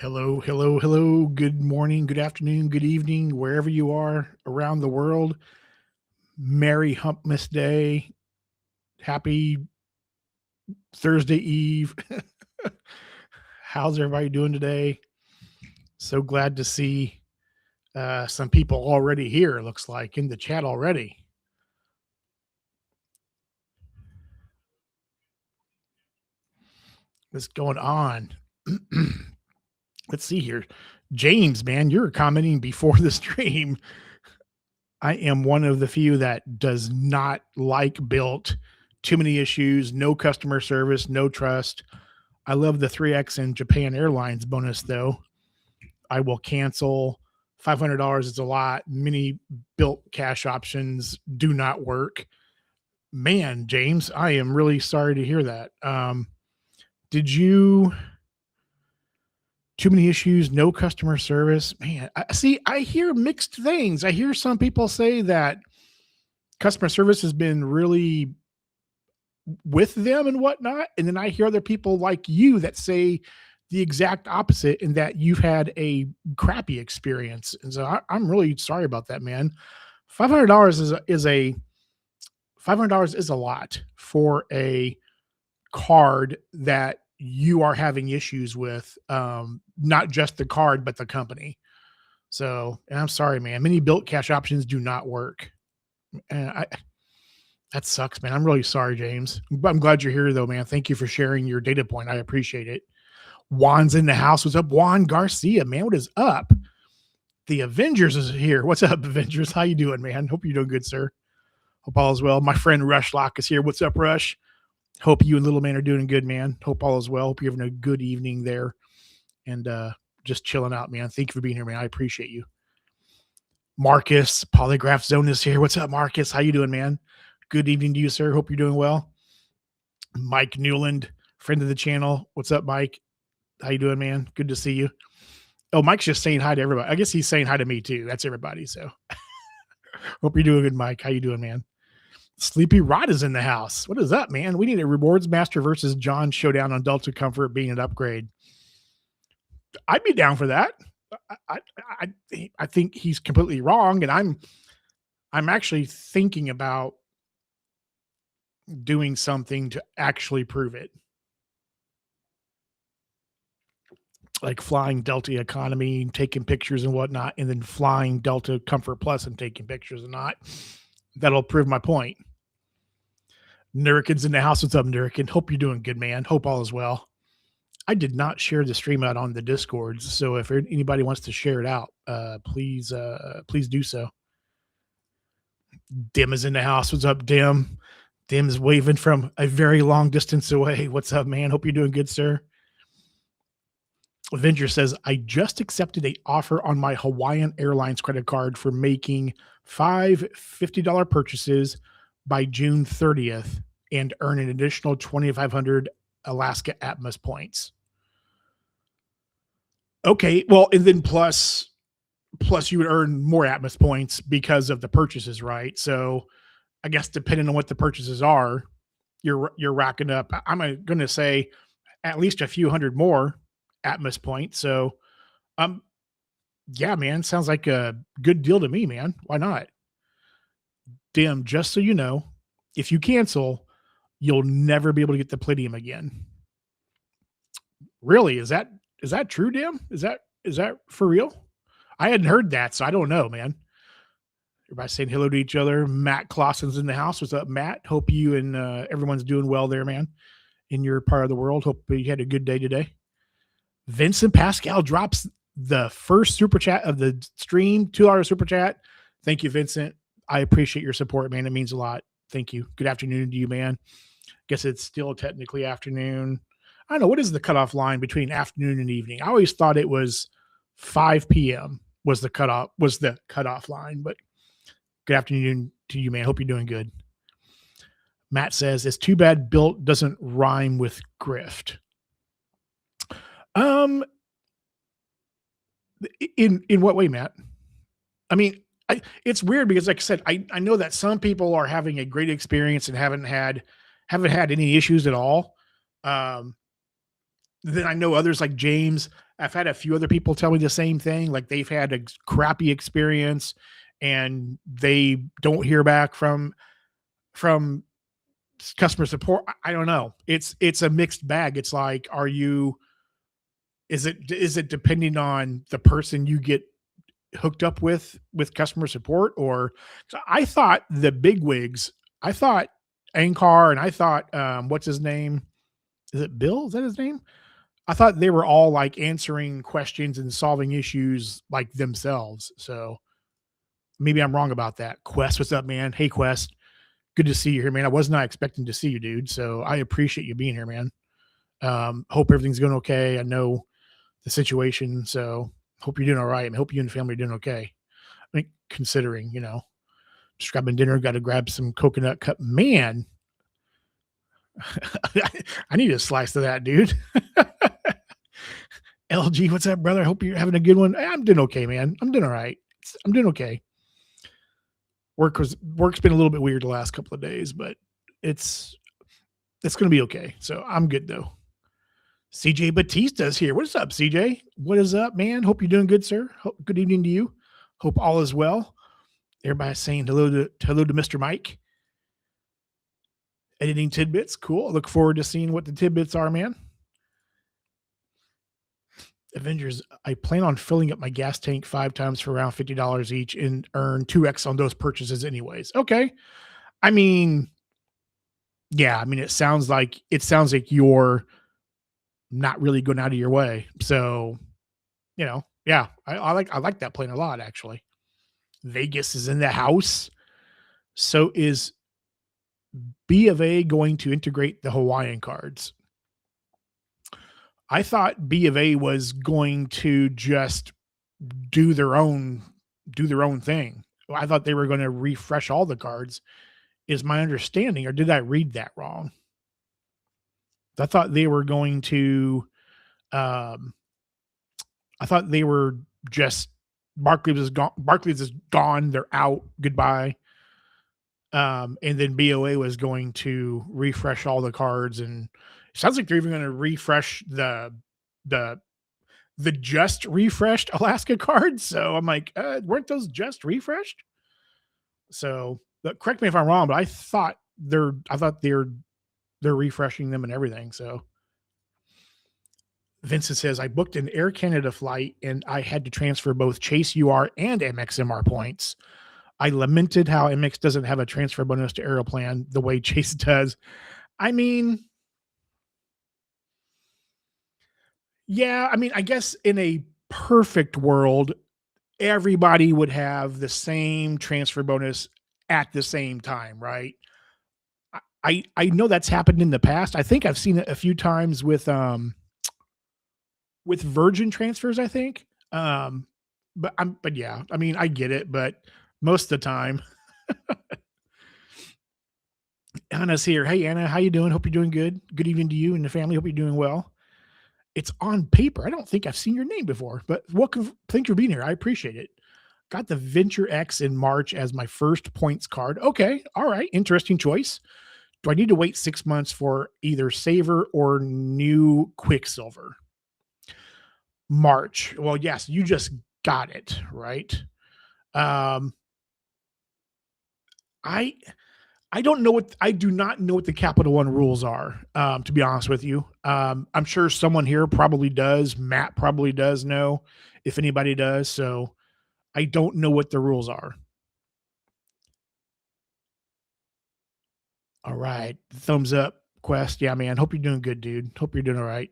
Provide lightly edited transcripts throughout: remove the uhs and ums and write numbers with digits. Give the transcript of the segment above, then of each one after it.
Hello, hello, hello. Good morning, good afternoon, good evening, wherever you are around the world. Merry Humpmas Day. Happy Thursday Eve. How's everybody doing today? So glad to see some people already here, it looks like, in the chat already. What's going on? Let's see here. James, man, you're commenting before the stream. I am one of the few that does not like built, too many issues, no customer service, no trust. I love the 3X and Japan Airlines bonus though. I will cancel. $500 is a lot. Many built cash options do not work. Man, James, I am really sorry to hear that. Did you too many issues, no customer service? Man, I hear mixed things. I hear some people say that customer service has been really with them and whatnot. And then I hear other people like you that say the exact opposite and that you've had a crappy experience. And so I'm really sorry about that, man. $500 $500 is a lot for a card that you are having issues with, not just the card, but the company. So, and I'm sorry, man. Many built cash options do not work. And that sucks, man. I'm really sorry, James. I'm glad you're here, though, man. Thank you for sharing your data point. I appreciate it. Juan's in the house. What's up, Juan Garcia, man? What is up? The Avengers is here. What's up, Avengers? How you doing, man? Hope you're doing good, sir. Hope all is well. My friend Rush Lock is here. What's up, Rush? Hope you and Little Man are doing good, man. Hope all is well. Hope you're having a good evening there and just chilling out, man. Thank you for being here, man. I appreciate you. Marcus, Polygraph Zone is here. What's up, Marcus? How you doing, man? Good evening to you, sir. Hope you're doing well. Mike Newland, friend of the channel. What's up, Mike? How you doing, man? Good to see you. Oh, Mike's just saying hi to everybody. I guess he's saying hi to me too. That's everybody. So hope you're doing good, Mike. How you doing, man? Sleepy Rod is in the house. What is up, man? We need a Rewards Master versus John showdown on Delta Comfort being an upgrade. I'd be down for that. I think he's completely wrong, and I'm actually thinking about doing something to actually prove it. Like flying Delta Economy, taking pictures and whatnot, and then flying Delta Comfort Plus and taking pictures and not. That'll prove my point. Nurikin's in the house. What's up, Nurikin? Hope you're doing good, man. Hope all is well. I did not share the stream out on the Discords, so if anybody wants to share it out, please do so. Dim is in the house. What's up, Dim? Dim's waving from a very long distance away. What's up, man? Hope you're doing good, sir. Avenger says, I just accepted an offer on my Hawaiian Airlines credit card for making 5 $50 purchases by June 30th and earn an additional 2,500 Alaska Atmos points. Okay, well, and then plus you would earn more Atmos points because of the purchases, right? So I guess depending on what the purchases are, you're racking up. I'm going to say at least a few hundred more Atmos points. So, yeah, man, sounds like a good deal to me, man. Why not? Dim, just so you know, if you cancel, you'll never be able to get the Palladium again. Really? Is that true, Dim? Is that for real? I hadn't heard that, so I don't know, man. Everybody saying hello to each other. Matt Clausen's in the house. What's up, Matt? Hope you and everyone's doing well there, man, in your part of the world. Hope you had a good day today. Vincent Pascal drops the first super chat of the stream, $2 super chat. Thank you, Vincent. I appreciate your support, man. It means a lot. Thank you. Good afternoon to you, man. Guess it's still technically afternoon. I don't know. What is the cutoff line between afternoon and evening? I always thought it was 5 p.m. was the cutoff line, but good afternoon to you, man. Hope you're doing good. Matt says, it's too bad built doesn't rhyme with grift. In what way, Matt? I mean, it's weird because, like I said, I know that some people are having a great experience and haven't had any issues at all. Then I know others like James I've had a few other people tell me the same thing. Like they've had a crappy experience and they don't hear back from customer support. I don't know. It's a mixed bag. It's like, is it depending on the person you get hooked up with customer support? Or so I thought the big wigs, I thought Ankar and I thought what's his name? Is it Bill? Is that his name? I thought they were all like answering questions and solving issues like themselves. So maybe I'm wrong about that. Quest, what's up, man? Hey, Quest. Good to see you here, man. I was not expecting to see you, dude. So I appreciate you being here, man. Hope everything's going okay. I know the situation. So hope you're doing all right. I hope you and the family are doing okay. I mean, considering, just grabbing dinner, got to grab some coconut cup. Man, I need a slice of that, dude. LG, what's up, brother? Hope you're having a good one. I'm doing okay, man. I'm doing all right. I'm doing okay. Work's been a little bit weird the last couple of days, but it's going to be okay. So I'm good though. CJ Batista's here. What's up, CJ? What is up, man? Hope you're doing good, sir. Good evening to you. Hope all is well. Everybody's saying hello to Mr. Mike. Editing tidbits. Cool. Look forward to seeing what the tidbits are, man. Avengers, I plan on filling up my gas tank 5 times for around $50 each and earn 2x on those purchases anyways. Okay. I mean, yeah, I mean, it sounds like you're not really going out of your way. So, yeah, I like that plan a lot, actually. Vegas is in the house. So is B of A going to integrate the Hawaiian cards? I thought B of A was going to just do their own thing. I thought they were going to refresh all the cards, is my understanding, or did I read that wrong? I thought they were going to I thought they were just Barclays is gone, they're out, goodbye. And then BOA was going to refresh all the cards, and it sounds like they're even going to refresh the just refreshed Alaska cards. So I'm like, weren't those just refreshed? So correct me if I'm wrong, but I thought they're refreshing them and everything. So Vincent says, I booked an Air Canada flight and I had to transfer both Chase UR and Amex MR points. I lamented how Amex doesn't have a transfer bonus to Aeroplan the way Chase does. I mean, yeah, I mean, I guess in a perfect world, everybody would have the same transfer bonus at the same time, right? I know that's happened in the past. I think I've seen it a few times with Virgin transfers, I think. But yeah, I mean, I get it, but most of the time, Anna's here. Hey, Anna, how you doing? Hope you're doing good. Good evening to you and the family. Hope you're doing well. It's on paper. I don't think I've seen your name before, but welcome. Thanks for being here. I appreciate it. Got the Venture X in March as my first points card. Okay. All right. Interesting choice. Do I need to wait 6 months for either Saver or new Quicksilver? March. Well, yes, you just got it, right? I don't know I do not know what the Capital One rules are, to be honest with you. I'm sure someone here probably does. Matt probably does know, if anybody does. So I don't know what the rules are. All right. Thumbs up, Quest. Yeah, man. Hope you're doing good, dude. Hope you're doing all right.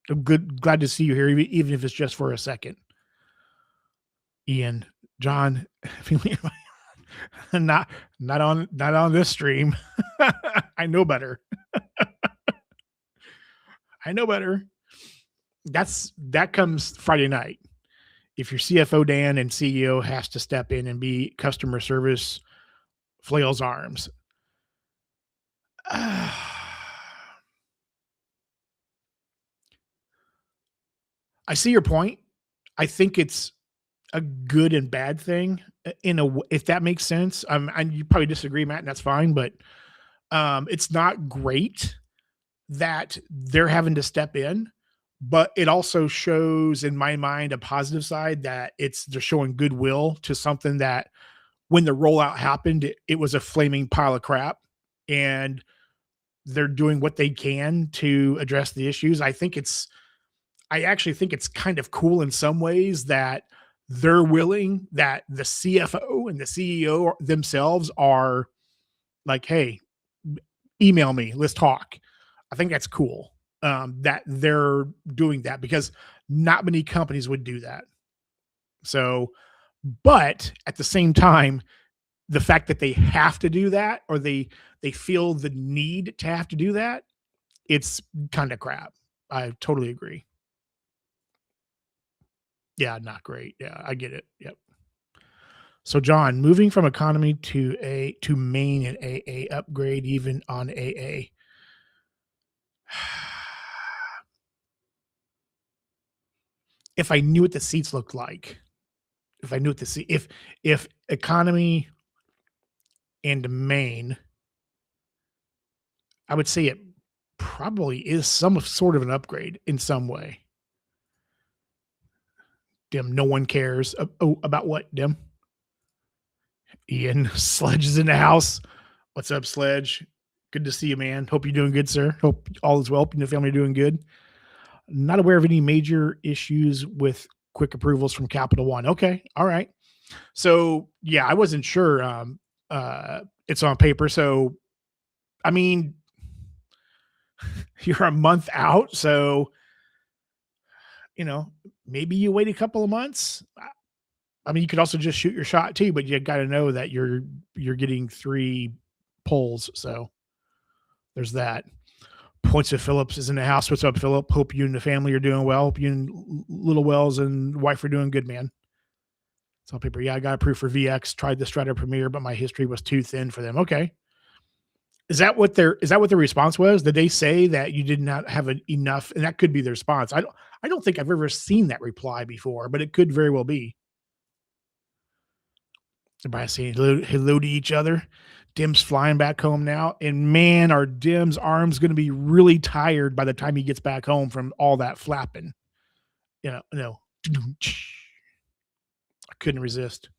I'm good. Glad to see you here, even if it's just for a second. Ian, John, not on this stream. I know better. I know better. That comes Friday night. If your CFO Dan and CEO has to step in and be customer service flails arms. I see your point. I think it's a good and bad thing if that makes sense. And you probably disagree, Matt, and that's fine, but it's not great that they're having to step in, but it also shows in my mind a positive side that they're showing goodwill to something that when the rollout happened, it was a flaming pile of crap, and they're doing what they can to address the issues. I actually think it's kind of cool in some ways that they're willing, that the CFO and the CEO themselves are like, "Hey, email me, let's talk." I think that's cool, that they're doing that because not many companies would do that. So, but at the same time, the fact that they have to do that, or they feel the need to have to do that, it's kind of crap. I totally agree. Yeah, not great. Yeah, I get it. Yep. So, John, moving from economy to main and AA upgrade, even on AA. If I knew what the seats looked like, if I knew what the seat, if economy and main, I would say it probably is some sort of an upgrade in some way. Dim, no one cares. About what, Dim? Ian, Sledge is in the house. What's up, Sledge? Good to see you, man. Hope you're doing good, sir. Hope all is well. Hope you and the family are doing good. Not aware of any major issues with quick approvals from Capital One. Okay. All right. So yeah, I wasn't sure. It's on paper. So I mean, you're a month out. So, you know, maybe you wait a couple of months. I mean, you could also just shoot your shot too, but you got to know that you're getting 3 polls. So there's that. Points of Phillips is in the house. What's up, Philip? Hope you and the family are doing well. Hope you and Little Wells and wife are doing good, man. It's on paper. Yeah, I got approved for VX. Tried the Strata Premier, but my history was too thin for them. Okay. Is that what their response was? Did they say that you did not have enough? And that could be the response. I don't think I've ever seen that reply before, but it could very well be. Everybody saying hello to each other. Dim's flying back home now, and man, are Dim's arms going to be really tired by the time he gets back home from all that flapping. No, I couldn't resist.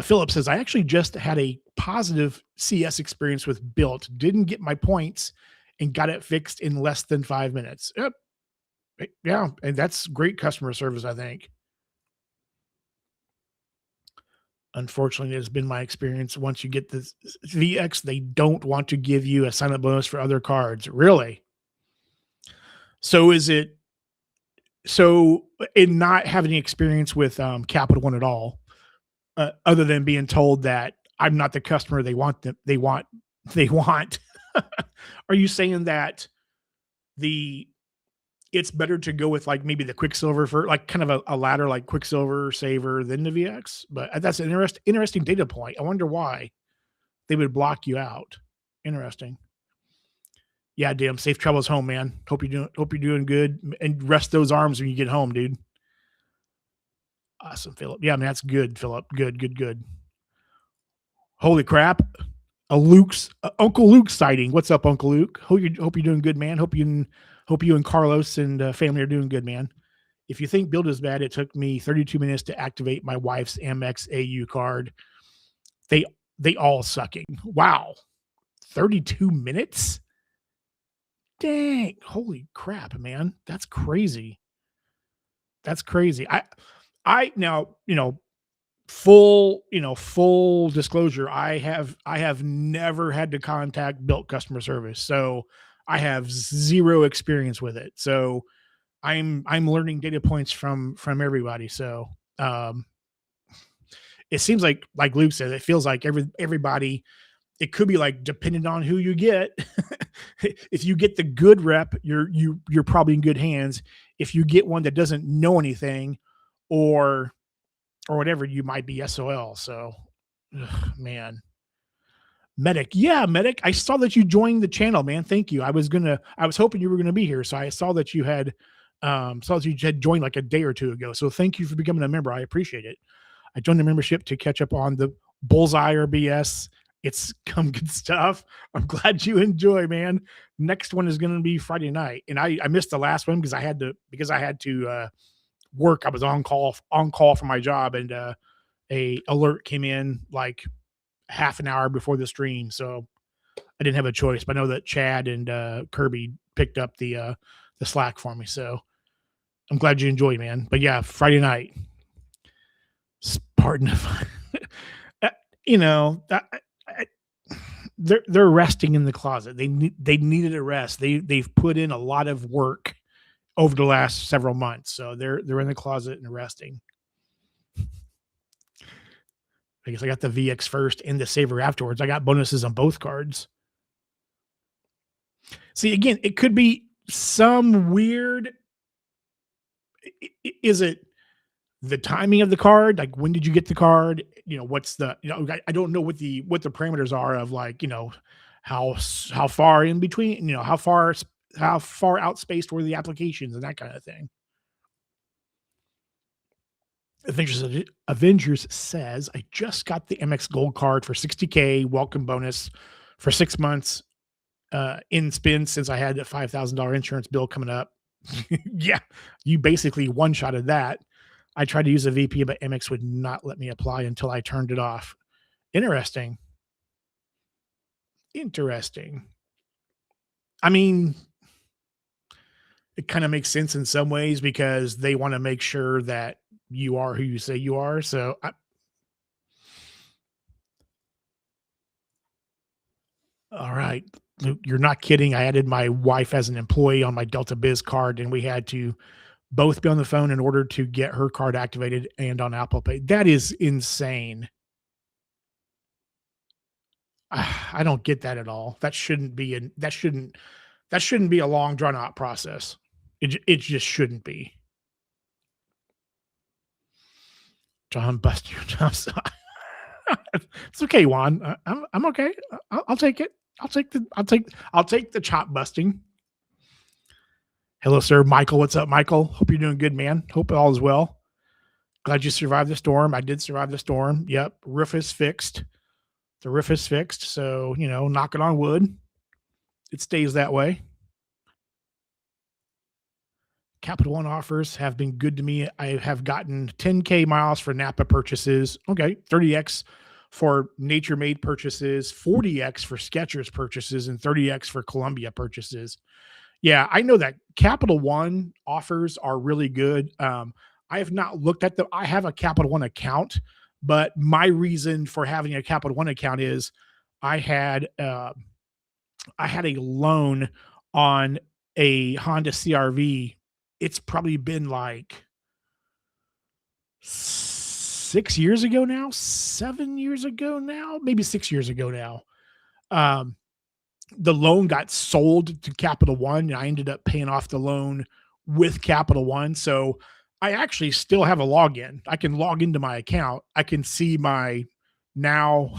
Philip says, I actually just had a positive CS experience with Built. Didn't get my points and got it fixed in less than 5 minutes. Yep. Yeah. And that's great customer service, I think. Unfortunately, it has been my experience. Once you get the VX, they don't want to give you a sign up bonus for other cards. Really? So is it so in not having experience with Capital One at all, other than being told that I'm not the customer they want. Are you saying that the it's better to go with like maybe the Quicksilver for like kind of a ladder like Quicksilver Saver than the VX? But that's an interesting data point. I wonder why they would block you out. Interesting. Yeah, damn. Safe travels home, man. Hope you're doing good and rest those arms when you get home, dude. Awesome, Philip. Yeah, man, that's good, Philip. Good, good, good. Holy crap. Uncle Luke sighting. What's up, Uncle Luke? Hope you're doing good, man. Hope you and Carlos and family are doing good, man. If you think build is bad, it took me 32 minutes to activate my wife's Amex AU card. They they all sucking. Wow. 32 minutes? Dang. Holy crap, man. That's crazy. That's crazy. I now, full disclosure, I have never had to contact Built customer service. So I have zero experience with it. So I'm learning data points from everybody. So um it seems like Luke said, it feels like everybody, it could be like depending on who you get. If you get the good rep, you're probably in good hands. If you get one that doesn't know anything, or whatever, you might be SOL. So, ugh, man, Medic, yeah, Medic. I saw that you joined the channel, man. Thank you. I was hoping you were gonna be here, so I saw that you had joined like a day or two ago. So thank you for becoming a member. I appreciate it. I joined the membership to catch up on the Bullseye or BS It's come good stuff. I'm glad you enjoy, man. Next one is going to be Friday night, and I missed the last one because I had to work. I was on call for my job, and a alert came in like half an hour before the stream, so I didn't have a choice. But I know that Chad and Kirby picked up the slack for me, so I'm glad you enjoyed, man. But yeah, Friday night, pardon if uh, you know, they're resting in the closet. They needed a rest. They've put in a lot of work over the last several months, so they're in the closet and resting. I guess I got the VX first and the Saver afterwards. I got bonuses on both cards. See, again, it could be some weird. Is it the timing of the card? Like, when did you get the card? What's I don't know what the parameters are of, like, how far in between, how far outspaced were the applications and that kind of thing. Avengers says, I just got the MX Gold card for 60K welcome bonus for 6 months in spin since I had a $5,000 insurance bill coming up. Yeah, you basically one shotted that. I tried to use a VP, but MX would not let me apply until I turned it off. Interesting. Interesting. I mean, it kind of makes sense in some ways because they want to make sure that you are who you say you are. So, all right. You're not kidding. I added my wife as an employee on my Delta Biz card, and we had to both be on the phone in order to get her card activated and on Apple Pay. That is insane. I don't get that at all. That shouldn't be a long drawn out process. It just shouldn't be. John Buster Johnson. It's okay, Juan. I'm okay. I'll take it. I'll take the chop busting. Hello, sir. Michael, what's up, Michael? Hope you're doing good, man. Hope all is well. Glad you survived the storm. I did survive the storm. Yep. Roof is fixed. The roof is fixed. So, knocking on wood, it stays that way. Capital One offers have been good to me. I have gotten 10K miles for Napa purchases. Okay. 30X for Nature Made purchases, 40X for Skechers purchases, and 30X for Columbia purchases. Yeah, I know that Capital One offers are really good. I have not looked at them. I have a Capital One account, but my reason for having a Capital One account is I had I had a loan on a Honda CRV. It's probably been like 6 years ago now, 7 years ago now, maybe 6 years ago now. Um, the loan got sold to Capital One, and I ended up paying off the loan with Capital One. So I actually still have a login. I can log into my account. I can see my now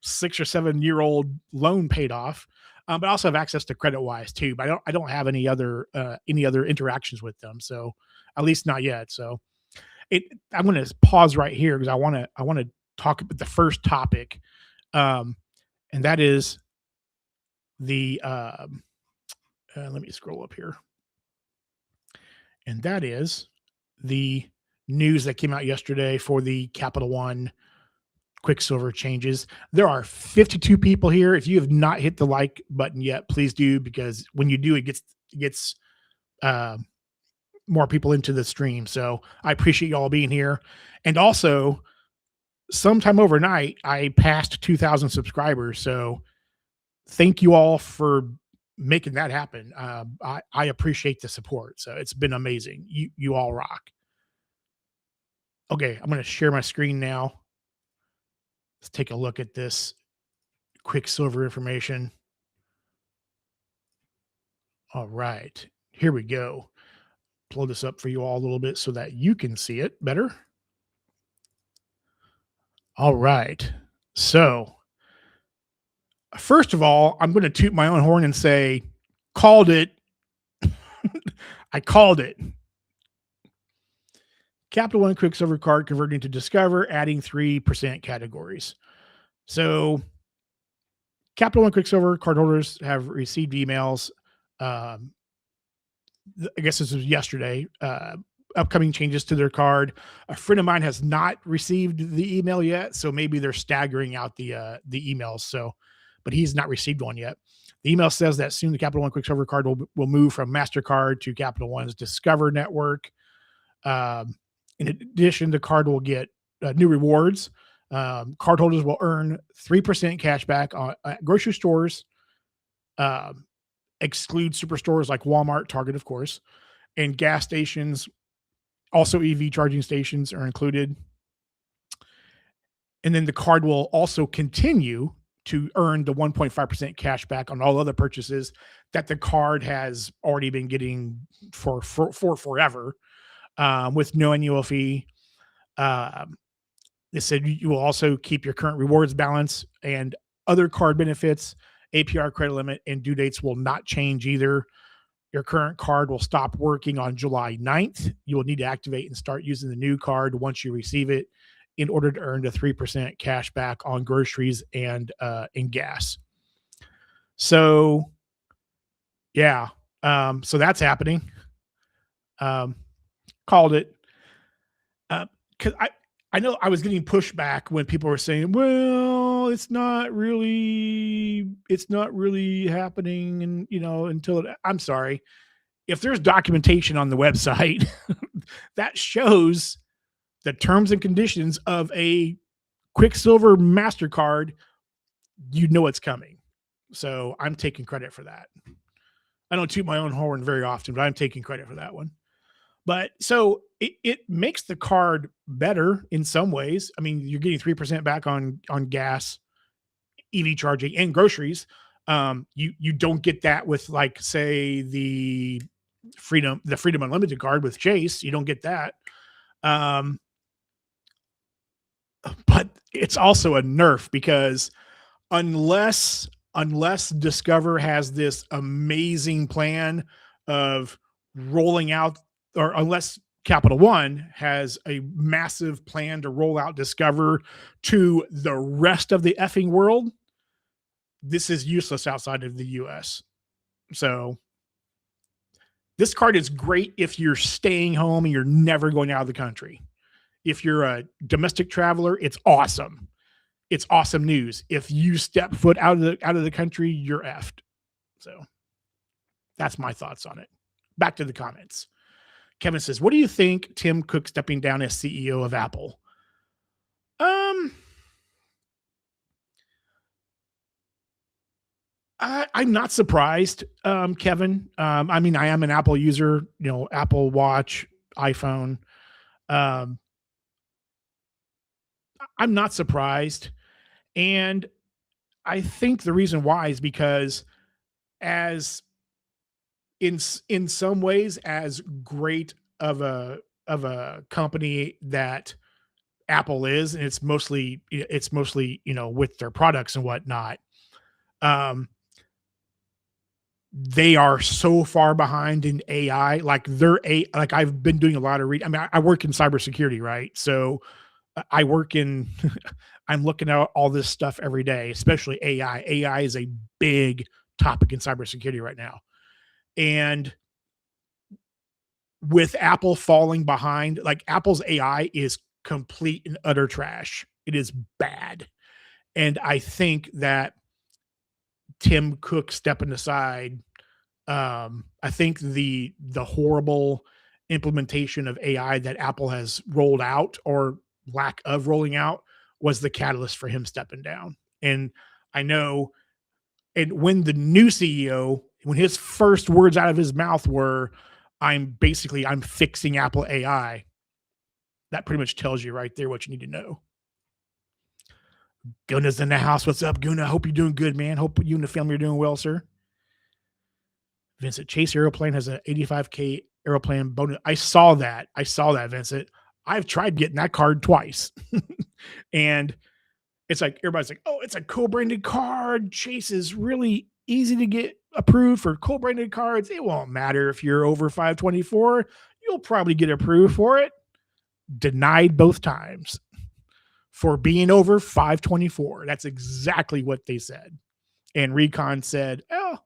6 or 7 year old loan paid off. But I also have access to CreditWise too. But I don't have any other interactions with them. So at least not yet. So I'm going to pause right here because I want to talk about the first topic, um, and that is the let me scroll up here, and that is the news that came out yesterday for the Capital One Quicksilver changes. There are 52 people here. If you have not hit the like button yet, please do, because when you do, it gets uh, more people into the stream. So I appreciate you all being here, and also sometime overnight I passed 2,000 subscribers. So thank you all for making that happen. I appreciate the support. So it's been amazing. You all rock. Okay, I'm going to share my screen now. Let's take a look at this Quicksilver information. All right, here we go. Blow this up for you all a little bit so that you can see it better. All right. So, first of all, I'm going to toot my own horn and say, called it. I called it. Capital One Quicksilver card converting to Discover, adding 3% categories. So Capital One Quicksilver cardholders have received emails. Um, I guess this was yesterday. Upcoming changes to their card. A friend of mine has not received the email yet, so maybe they're staggering out the emails. So, but he's not received one yet. The email says that soon the Capital One Quicksilver card will move from Mastercard to Capital One's Discover network. In addition, the card will get new rewards. Cardholders will earn 3% cash back on at grocery stores, exclude superstores like Walmart, Target, of course, and gas stations. Also, EV charging stations are included. And then the card will also continue to earn the 1.5% cash back on all other purchases that the card has already been getting for forever, with no annual fee. Um, They said you will also keep your current rewards balance and other card benefits. APR credit limit and due dates will not change either. Your current card will stop working on July 9th. You will need to activate and start using the new card once you receive it in order to earn the 3% cash back on groceries and gas. So, yeah. So that's happening. Called it. Because I know I was getting pushback when people were saying, well, it's not really happening. And, I'm sorry. If there's documentation on the website that shows the terms and conditions of a Quicksilver MasterCard, you know it's coming. So I'm taking credit for that. I don't toot my own horn very often, but I'm taking credit for that one. But so it makes the card better in some ways. I mean, you're getting 3% back on gas, EV charging, and groceries. You don't get that with, like, say, the Freedom Unlimited card with Chase. You don't get that. But it's also a nerf because unless Discover has this amazing plan of rolling out, or unless Capital One has a massive plan to roll out Discover to the rest of the effing world, this is useless outside of the US. So this card is great if you're staying home and you're never going out of the country. If you're a domestic traveler, it's awesome. It's awesome news. If you step foot out of the country, you're effed. So that's my thoughts on it. Back to the comments. Kevin says, what do you think Tim Cook stepping down as CEO of Apple? I'm not surprised, Kevin. I mean, I am an Apple user, Apple Watch, iPhone. I'm not surprised. And I think the reason why is because as in some ways, as great of a company that Apple is, and it's mostly with their products and whatnot, they are so far behind in AI. Like I've been doing a lot of reading. I mean, I work in cybersecurity, right? So I work in I'm looking at all this stuff every day, especially AI. AI is a big topic in cybersecurity right now. And with Apple falling behind, like Apple's AI is complete and utter trash. It is bad. And I think that Tim Cook stepping aside, I think the horrible implementation of AI that Apple has rolled out, or lack of rolling out, was the catalyst for him stepping down. And I know, and when the new CEO, when his first words out of his mouth were, I'm fixing Apple AI, that pretty much tells you right there what you need to know. Guna's in the house. What's up, Guna? Hope you're doing good, man. Hope you and the family are doing well, sir. Vincent, Chase Aeroplane has an $85K aeroplane bonus. I saw that, Vincent. I've tried getting that card twice. And it's like, everybody's like, oh, it's a co-branded card. Chase is really easy to get approved for co-branded cards. It won't matter if you're over 524. You'll probably get approved for it. Denied both times for being over 524. That's exactly what they said. And Recon said, "Oh,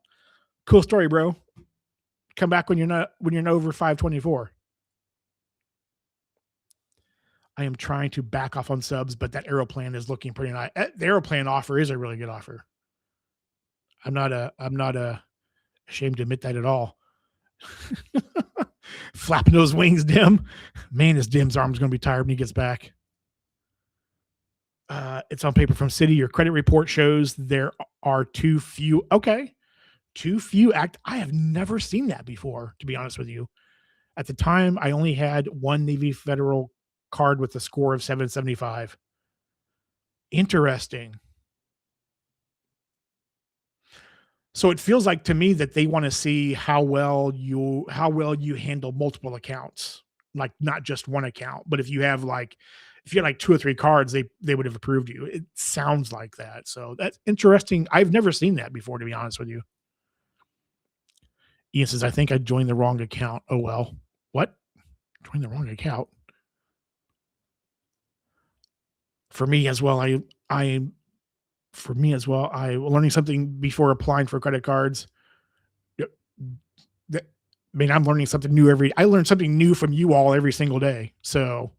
cool story, bro. Come back when you're not over 524." I am trying to back off on subs, but that Aeroplan is looking pretty nice. The Aeroplan offer is a really good offer. I'm not ashamed to admit that at all. Flapping those wings, Dim. Man, his Dim's arm's going to be tired when he gets back. It's on paper from Citi. Your credit report shows there are too few. Okay. Too few act. I have never seen that before, to be honest with you. At the time, I only had one Navy Federal card with a score of 775. Interesting. So it feels like to me that they want to see how well you handle multiple accounts, like not just one account. But if you have like two or three cards, they would have approved you. It sounds like that. So that's interesting. I've never seen that before, to be honest with you. Ian says, I think I joined the wrong account. Oh well. What? Joined the wrong account. For me as well, I'm learning something before applying for credit cards. I mean, I'm learning something new I learn something new from you all every single day. So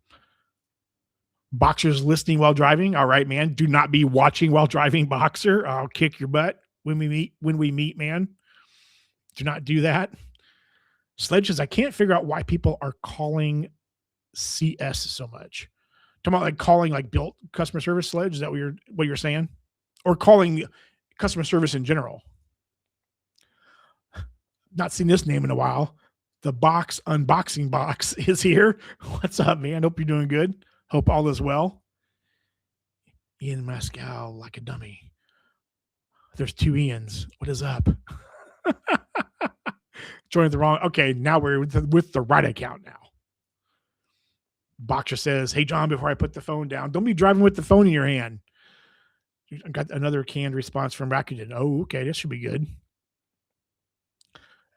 Boxer's listening while driving. All right, man. Do not be watching while driving, Boxer. I'll kick your butt when we meet, man. Do not do that. Sledges, I can't figure out why people are calling CS so much. Talking about like calling like built customer service, Sledge. Is that what you're saying? Or calling customer service in general? Not seen this name in a while. The box unboxing box is here. What's up, man? Hope you're doing good. Hope all is well. Ian Mascal, like a dummy. There's two Ians. What is up? Joined the wrong. Okay, now we're with the right account now. Boxer says, hey, John, before I put the phone down, don't be driving with the phone in your hand. I got another canned response from Rakuten. Oh, okay. This should be good.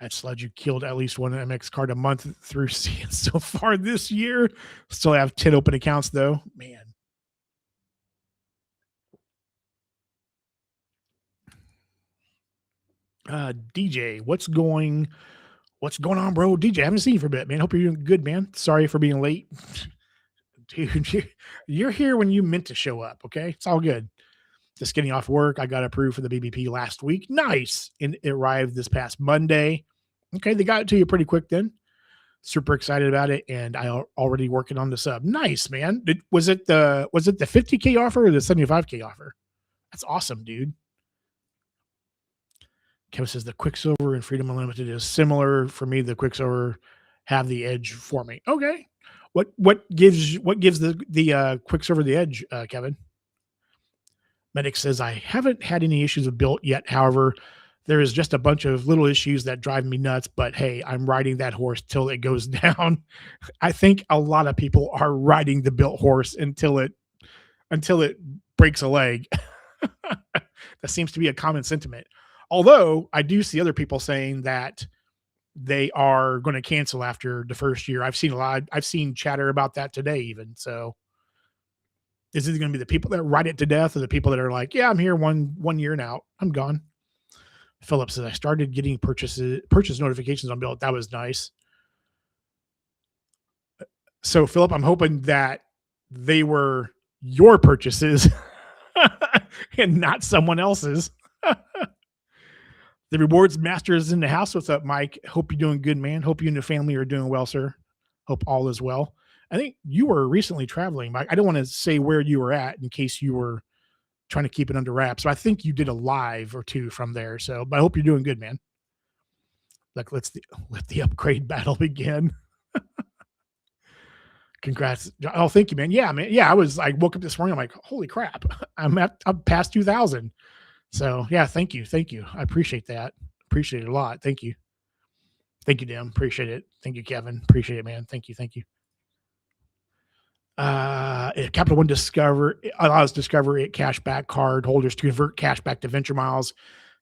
At Sledge, you killed at least one Amex card a month through CS so far this year. Still have 10 open accounts, though. Man. DJ, what's going on, bro? DJ, I haven't seen you for a bit, man. Hope you're doing good, man. Sorry for being late. Dude, you're here when you meant to show up, okay? It's all good. Just getting off work. I got approved for the BBP last week. Nice. And it arrived this past Monday. Okay, they got it to you pretty quick then. Super excited about it, and I already working on the sub. Nice, man. Was it the 50K offer or the 75K offer? That's awesome, dude. Kevin says the Quicksilver and Freedom Unlimited is similar for me. The Quicksilver have the edge for me. Okay. What gives the Quicksilver the edge, Kevin? Medic says, I haven't had any issues with built yet. However, there is just a bunch of little issues that drive me nuts. But hey, I'm riding that horse till it goes down. I think a lot of people are riding the built horse until it breaks a leg. That seems to be a common sentiment. Although I do see other people saying that they are going to cancel after the first year. I've seen chatter about that today even. So is it going to be the people that ride it to death or the people that are like, yeah, I'm here one year and out, I'm gone? Philip says, I started getting purchase notifications on Built. That was nice. So Philip, I'm hoping that they were your purchases and not someone else's. The rewards master is in the house. What's up, Mike? Hope you're doing good, man. Hope you and the family are doing well, sir. Hope all is well. I think you were recently traveling, Mike. I don't want to say where you were at in case you were trying to keep it under wraps. So I think you did a live or two from there. So, but I hope you're doing good, man. Like, let the upgrade battle begin. Congrats. Oh, thank you, man. Yeah, man. Yeah, I woke up this morning. I'm like, holy crap. I'm past 2,000. So yeah, thank you. I appreciate that. Appreciate it a lot. Thank you. Thank you, Dim. Appreciate it. Thank you, Kevin. Appreciate it, man. Thank you. Capital One Discover allows Discover it cashback card holders to convert cash back to Venture Miles.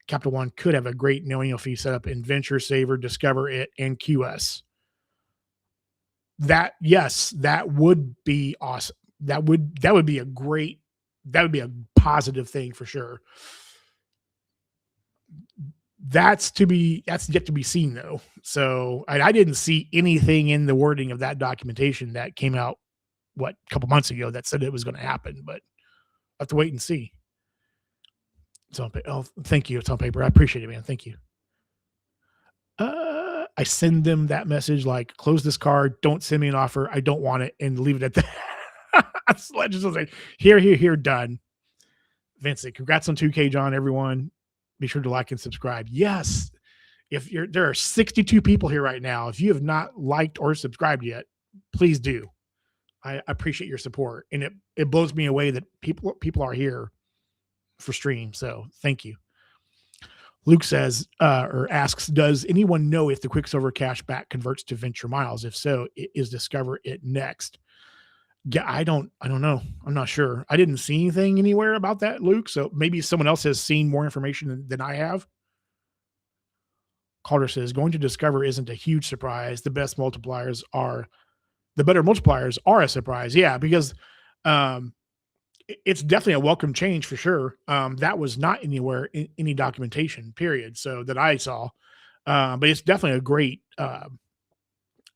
Capital One could have a great annual fee set up in Venture Saver, Discover it, and QS. That would be awesome. That would be a positive thing for sure. That's yet to be seen though. So I didn't see anything in the wording of that documentation that came out a couple months ago that said it was going to happen, but I have to wait and see. It's on oh, thank you. It's on paper. I appreciate it, man. Thank you. I send them that message like, close this card, don't send me an offer. I don't want it, and leave it at that. So just like, here, done. Vincent, congrats on 2K, John. Everyone, be sure to like and subscribe. Yes, there are 62 people here right now. If you have not liked or subscribed yet, please do. I appreciate your support, and it blows me away that people are here for stream. So thank you. Luke says or asks, does anyone know if the Quicksilver cashback converts to venture miles? If so, is Discover it next? Yeah, I don't know. I'm not sure. I didn't see anything anywhere about that, Luke. So maybe someone else has seen more information than I have. Calder says going to Discover isn't a huge surprise. The better multipliers are a surprise. Yeah, because it's definitely a welcome change for sure. That was not anywhere in any documentation, period. So that I saw, but it's definitely a great,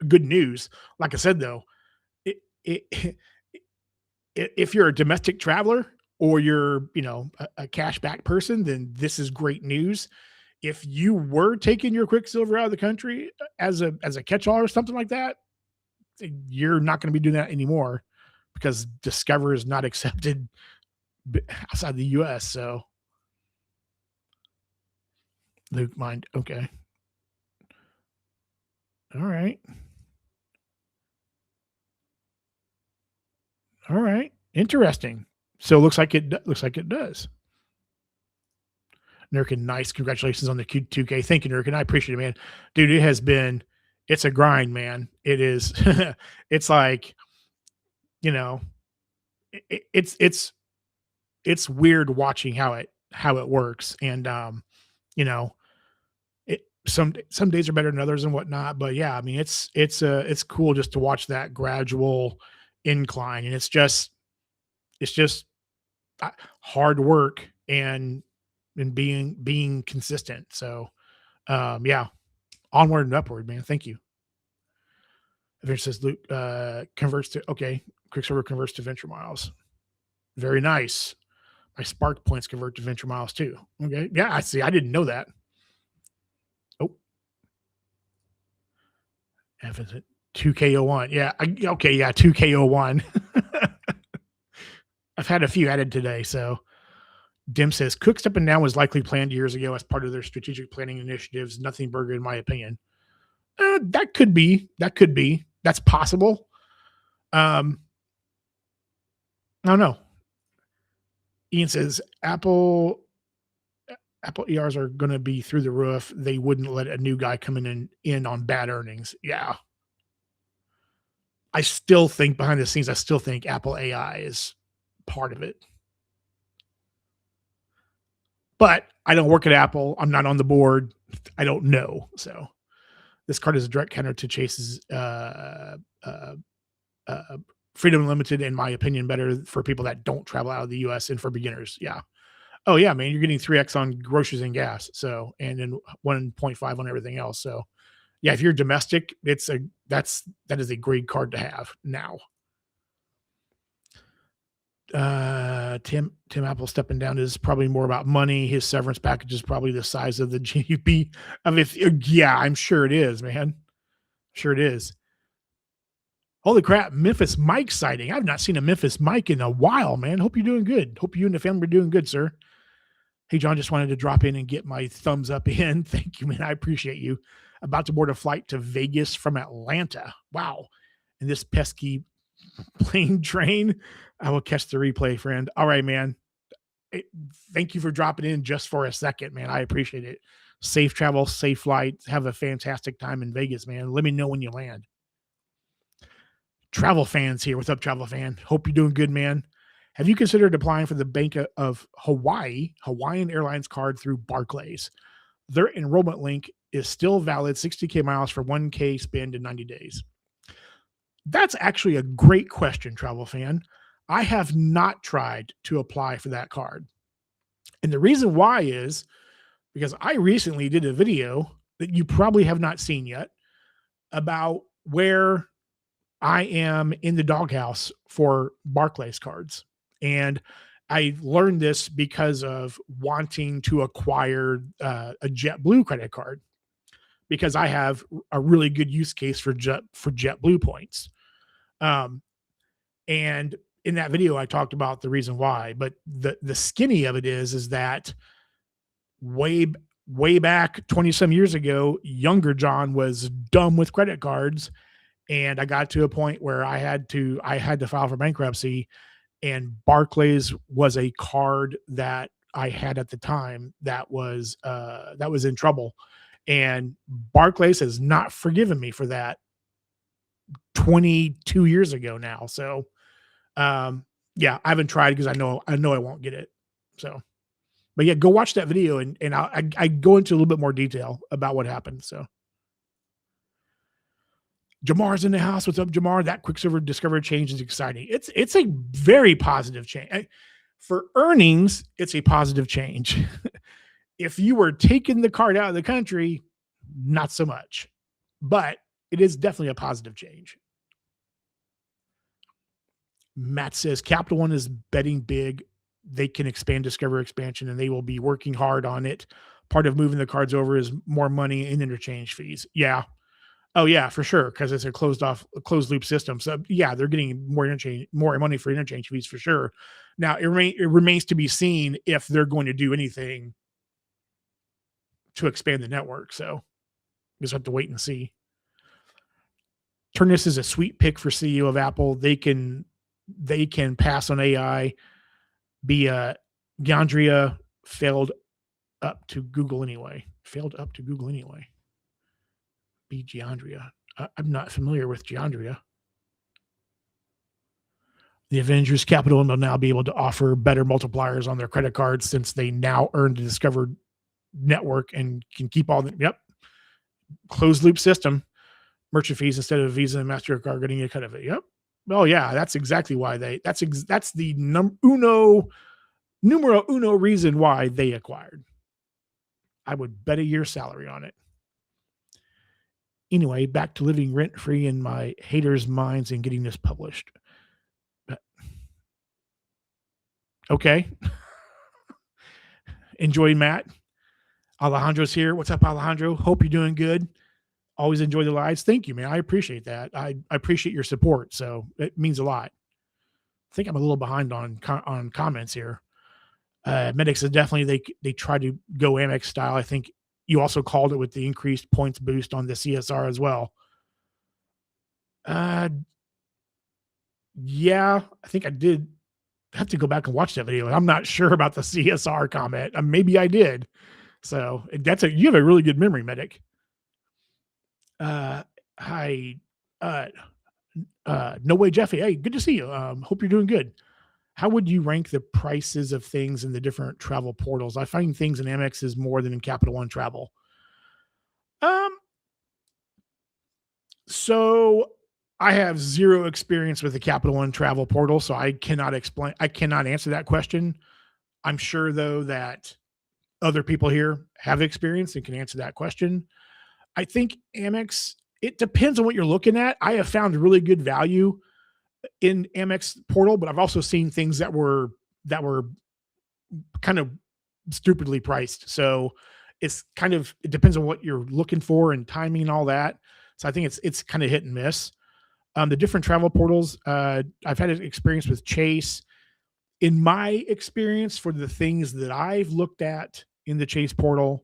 good news. Like I said, though, if you're a domestic traveler or you're, a cashback person, then this is great news. If you were taking your Quicksilver out of the country as a catch-all or something like that, you're not going to be doing that anymore because Discover is not accepted outside the U.S. So, Luke, mind, okay, all right. All right. Interesting. So it looks like it does. Nurkin, nice. Congratulations on the Q2K. Thank you, Nurkin. I appreciate it, man. Dude, it's a grind, man. It is. It's like, it's weird watching how it works. And, some days are better than others and whatnot, but yeah, I mean, it's cool just to watch that gradual incline, and it's just hard work and being consistent. So yeah, onward and upward, man. Thank you. It says Luke Quicksilver converts to venture miles. Very nice. My spark points convert to venture miles too. Okay. Yeah, I see. I didn't know that. Oh. F is it 2K01. Yeah. Okay. Yeah. 2K01. I've had a few added today. So Dim says Cook stepping down was likely planned years ago as part of their strategic planning initiatives. Nothing burger, in my opinion. That could be. That's possible. I don't know. Ian says Apple ERs are going to be through the roof. They wouldn't let a new guy come in on bad earnings. Yeah. I still think behind the scenes, Apple AI is part of it. But I don't work at Apple. I'm not on the board. I don't know. So this card is a direct counter to Chase's Freedom Unlimited, in my opinion, better for people that don't travel out of the U.S. and for beginners. Yeah. Oh yeah, man, you're getting 3x on groceries and gas. So, and then 1.5 on everything else. So yeah, if you're domestic, that is a great card to have now. Tim Apple stepping down is probably more about money. His severance package is probably the size of the GDP. Yeah, I'm sure it is, man. Sure it is. Holy crap, Memphis Mike sighting. I've not seen a Memphis Mike in a while, man. Hope you're doing good. Hope you and the family are doing good, sir. Hey, John, just wanted to drop in and get my thumbs up in. Thank you, man. I appreciate you. About to board a flight to Vegas from Atlanta. Wow. And this pesky plane train. I will catch the replay, friend. All right, man. Thank you for dropping in just for a second, man. I appreciate it. Safe travel, safe flight. Have a fantastic time in Vegas, man. Let me know when you land. Travel fans here. What's up, travel fan? Hope you're doing good, man. Have you considered applying for the Bank of Hawaiian Airlines card through Barclays? Their enrollment link is still valid, 60K miles for 1K spend in 90 days. That's actually a great question, travel fan. I have not tried to apply for that card. And the reason why is because I recently did a video that you probably have not seen yet about where I am in the doghouse for Barclays cards. And I learned this because of wanting to acquire a JetBlue credit card because I have a really good use case for JetBlue points. Um, and in that video, I talked about the reason why, but the skinny of it is that way way back 20 some years ago, younger John was dumb with credit cards, and I got to a point where I had to file for bankruptcy, and Barclays was a card that I had at the time that was in trouble, and Barclays has not forgiven me for that 22 years ago now. So, um, yeah, I haven't tried because I know I won't get it. So, but yeah, go watch that video and I go into a little bit more detail about what happened. So Jamar's in the house. What's up, Jamar? That Quicksilver Discover change is exciting. It's a very positive change. For earnings, it's a positive change. If you were taking the card out of the country, not so much. But it is definitely a positive change. Matt says Capital One is betting big. They can expand Discover expansion and they will be working hard on it. Part of moving the cards over is more money in interchange fees. Yeah. Oh yeah, for sure. Cause it's a closed loop system. So yeah, they're getting more money for interchange fees for sure. Now it remains to be seen if they're going to do anything to expand the network. So we just have to wait and see. Turnus is a sweet pick for CEO of Apple. They can pass on AI. Be Gandria failed up to Google anyway. Be Geandria. I'm not familiar with Geandria. The Avengers Capital will now be able to offer better multipliers on their credit cards since they now earn the Discover network and can keep all the closed loop system. Merchant fees instead of Visa and MasterCard getting a cut of it. Yep. Oh yeah, that's exactly why that's the numero uno reason why they acquired. I would bet a year's salary on it. Anyway, back to living rent free in my haters' minds and getting this published. Okay. Enjoy, Matt. Alejandro's here. What's up, Alejandro? Hope you're doing good. Always enjoy the lives. Thank you, man. I appreciate that. I appreciate your support. So it means a lot. I think I'm a little behind on comments here. Medics is definitely they try to go Amex style. I think you also called it with the increased points boost on the CSR as well. Yeah, I think I did. I have to go back and watch that video. I'm not sure about the CSR comment. Maybe I did. So you have a really good memory, Medic. Hi, no way, Jeffy. Hey, good to see you. Hope you're doing good. How would you rank the prices of things in the different travel portals? I find things in Amex is more than in Capital One Travel. So I have zero experience with the Capital One Travel portal, so I cannot answer that question. I'm sure though that other people here have experience and can answer that question. I think Amex, it depends on what you're looking at. I have found really good value in Amex portal, but I've also seen things that were kind of stupidly priced. So it depends on what you're looking for and timing and all that. So I think it's kind of hit and miss. The different travel portals, I've had an experience with Chase. In my experience, for the things that I've looked at in the Chase portal,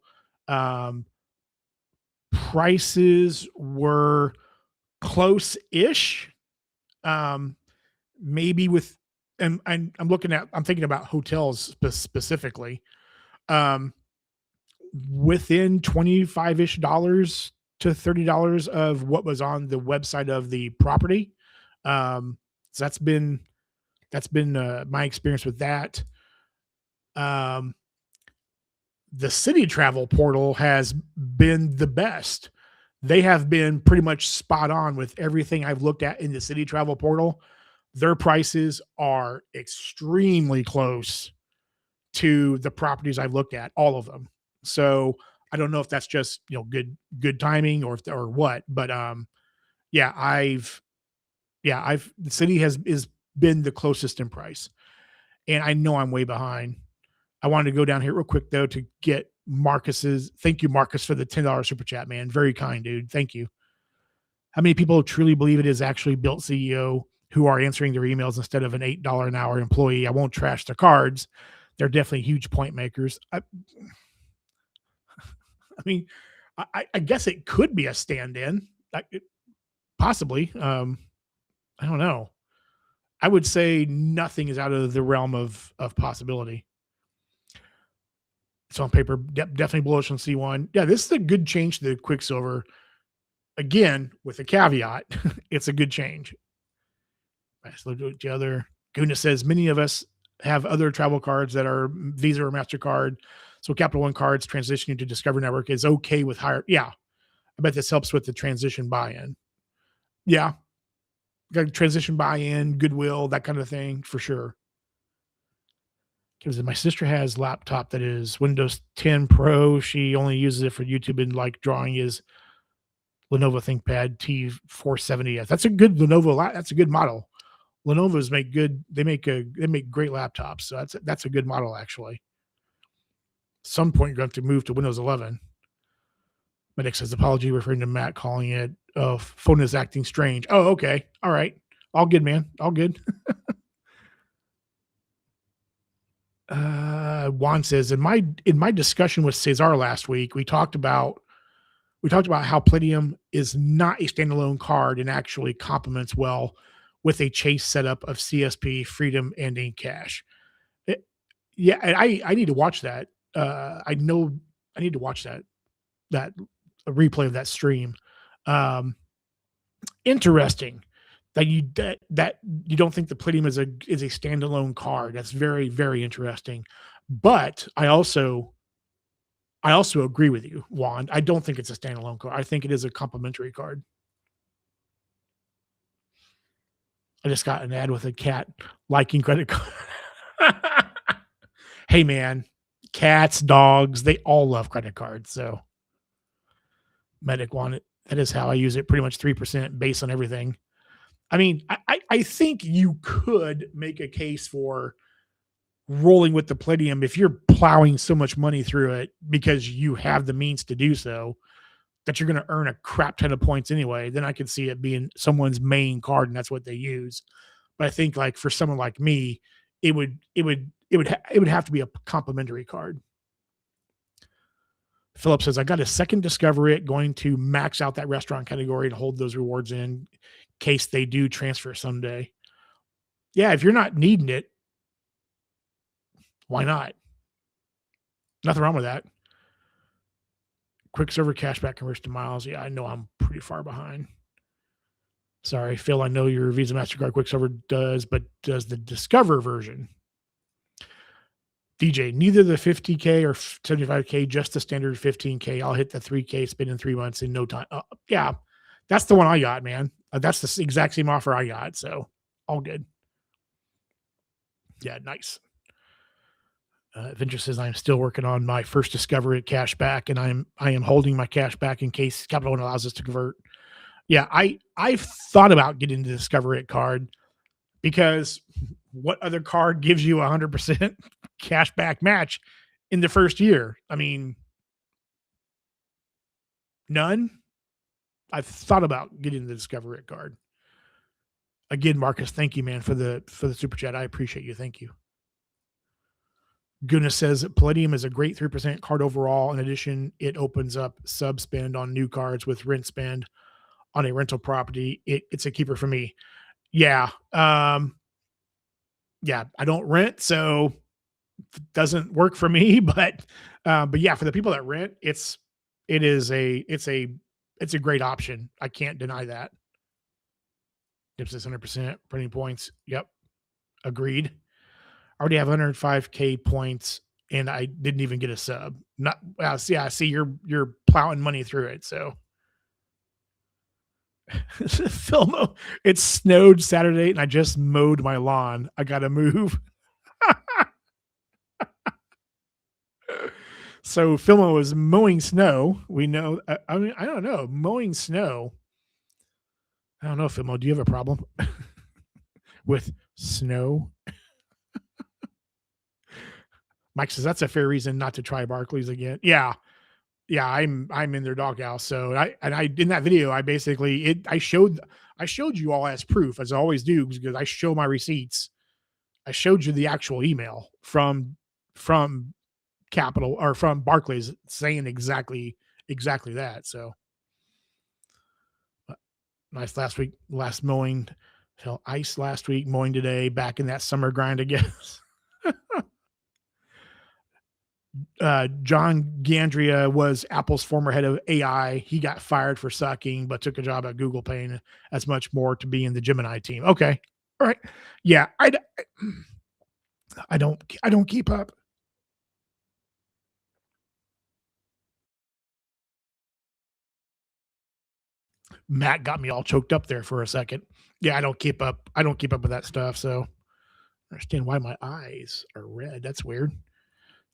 prices were close-ish. Maybe with, and I'm thinking about hotels specifically, within $25-ish to $30 of what was on the website of the property. So that's been my experience with that. The Citi travel portal has been the best. They have been pretty much spot on with everything I've looked at in the Citi travel portal. Their prices are extremely close to the properties I've looked at, all of them. So I don't know if that's just, good timing or or what, but yeah, the City is been the closest in price. And I know I'm way behind. I wanted to go down here real quick though to get Marcus's. Thank you, Marcus, for the $10 super chat, man. Very kind, dude. Thank you. How many people truly believe it is actually built CEO who are answering their emails instead of an $8 an hour employee? I won't trash their cards. They're definitely huge point makers. I mean, I guess it could be a stand-in, possibly. I don't know. I would say nothing is out of the realm of possibility. It's on paper, definitely bullish on C1. Yeah, this is a good change to the Quicksilver. Again, with a caveat, it's a good change. Let's look at the other. Guna says many of us have other travel cards that are Visa or MasterCard. So Capital One cards transitioning to Discover Network is okay with higher. Yeah, I bet this helps with the transition buy-in. Yeah, got transition buy-in, goodwill, that kind of thing for sure. Because my sister has laptop that is Windows 10 Pro. She only uses it for YouTube and like drawing is Lenovo ThinkPad T470. That's a good Lenovo. That's a good model. Lenovo's make good. They make great laptops. So that's a good model actually. Some point you're going to have to move to Windows 11. Medic says apology, referring to Matt calling it phone is acting strange. Oh, okay, all right, all good, man, all good. Juan says in my discussion with Cesar last week, we talked about how Palladium is not a standalone card and actually complements well with a chase setup of CSP, Freedom, and Ink Cash. It, yeah, and I need to watch that. I know I need to watch that a replay of that stream. Um, Interesting that you don't think the Palladium is a standalone card. That's very very interesting. But I also agree with you, Juan. I don't think it's a standalone card. I think it is a complementary card. I just got an ad with a cat liking credit card. Hey, man, cats, dogs, they all love credit cards. So, Medic want it. That is how I use it. Pretty much 3% based on everything. I mean, I think you could make a case for rolling with the Palladium if you're plowing so much money through it because you have the means to do so that you're going to earn a crap ton of points anyway. Then I could see it being someone's main card and that's what they use. But I think like for someone like me, it would have to be a complimentary card. Philip says, I got a second Discover It, going to max out that restaurant category and hold those rewards in case they do transfer someday. Yeah, if you're not needing it, why not? Nothing wrong with that. Quicksilver cashback converts to miles. Yeah, I know I'm pretty far behind. Sorry, Phil, I know your Visa MasterCard Quicksilver does, but does the Discover version? DJ, neither the 50K or 75K, just the standard 15K. I'll hit the 3K spin in 3 months in no time. Yeah, that's the one I got, man. That's the exact same offer I got. So all good. Yeah, nice. Venture says I'm still working on my first Discover It cash back, and I am holding my cash back in case Capital One allows us to convert. Yeah, I've thought about getting the Discover It card because what other card gives you 100% cash back match in the first year? I mean, none. I've thought about getting the Discover It card. Again, Marcus, thank you, man, for the super chat. I appreciate you. Thank you. Goodness says Palladium is a great 3% card overall. In addition, it opens up sub spend on new cards with rent spend on a rental property. It's a keeper for me. Yeah. Yeah, I don't rent, so it doesn't work for me. But yeah, for the people that rent, it's a great option. I can't deny that. Dips is 100% printing points. Yep, agreed. I already have 105K points, and I didn't even get a sub. Not yeah. See, you're plowing money through it. So, Filmo, it snowed Saturday, and I just mowed my lawn. I got to move. So Filmo was mowing snow. We know. I mean, I don't know. Mowing snow. I don't know, Filmo. Do you have a problem with snow? Mike says that's a fair reason not to try Barclays again. Yeah, yeah. I'm in their doghouse. So I in that video I basically I showed you all as proof as I always do because I show my receipts. I showed you the actual email from Capital or from Barclays saying exactly that. So nice last mowing, fell ice last week, mowing today, back in that summer grind again. John Gandria was Apple's former head of AI. He got fired for sucking, but took a job at Google, paying as much more to be in the Gemini team. Okay, all right, yeah, I don't keep up. Matt got me all choked up there for a second. Yeah, I don't keep up. I don't keep up with that stuff. So I understand why my eyes are red. That's weird.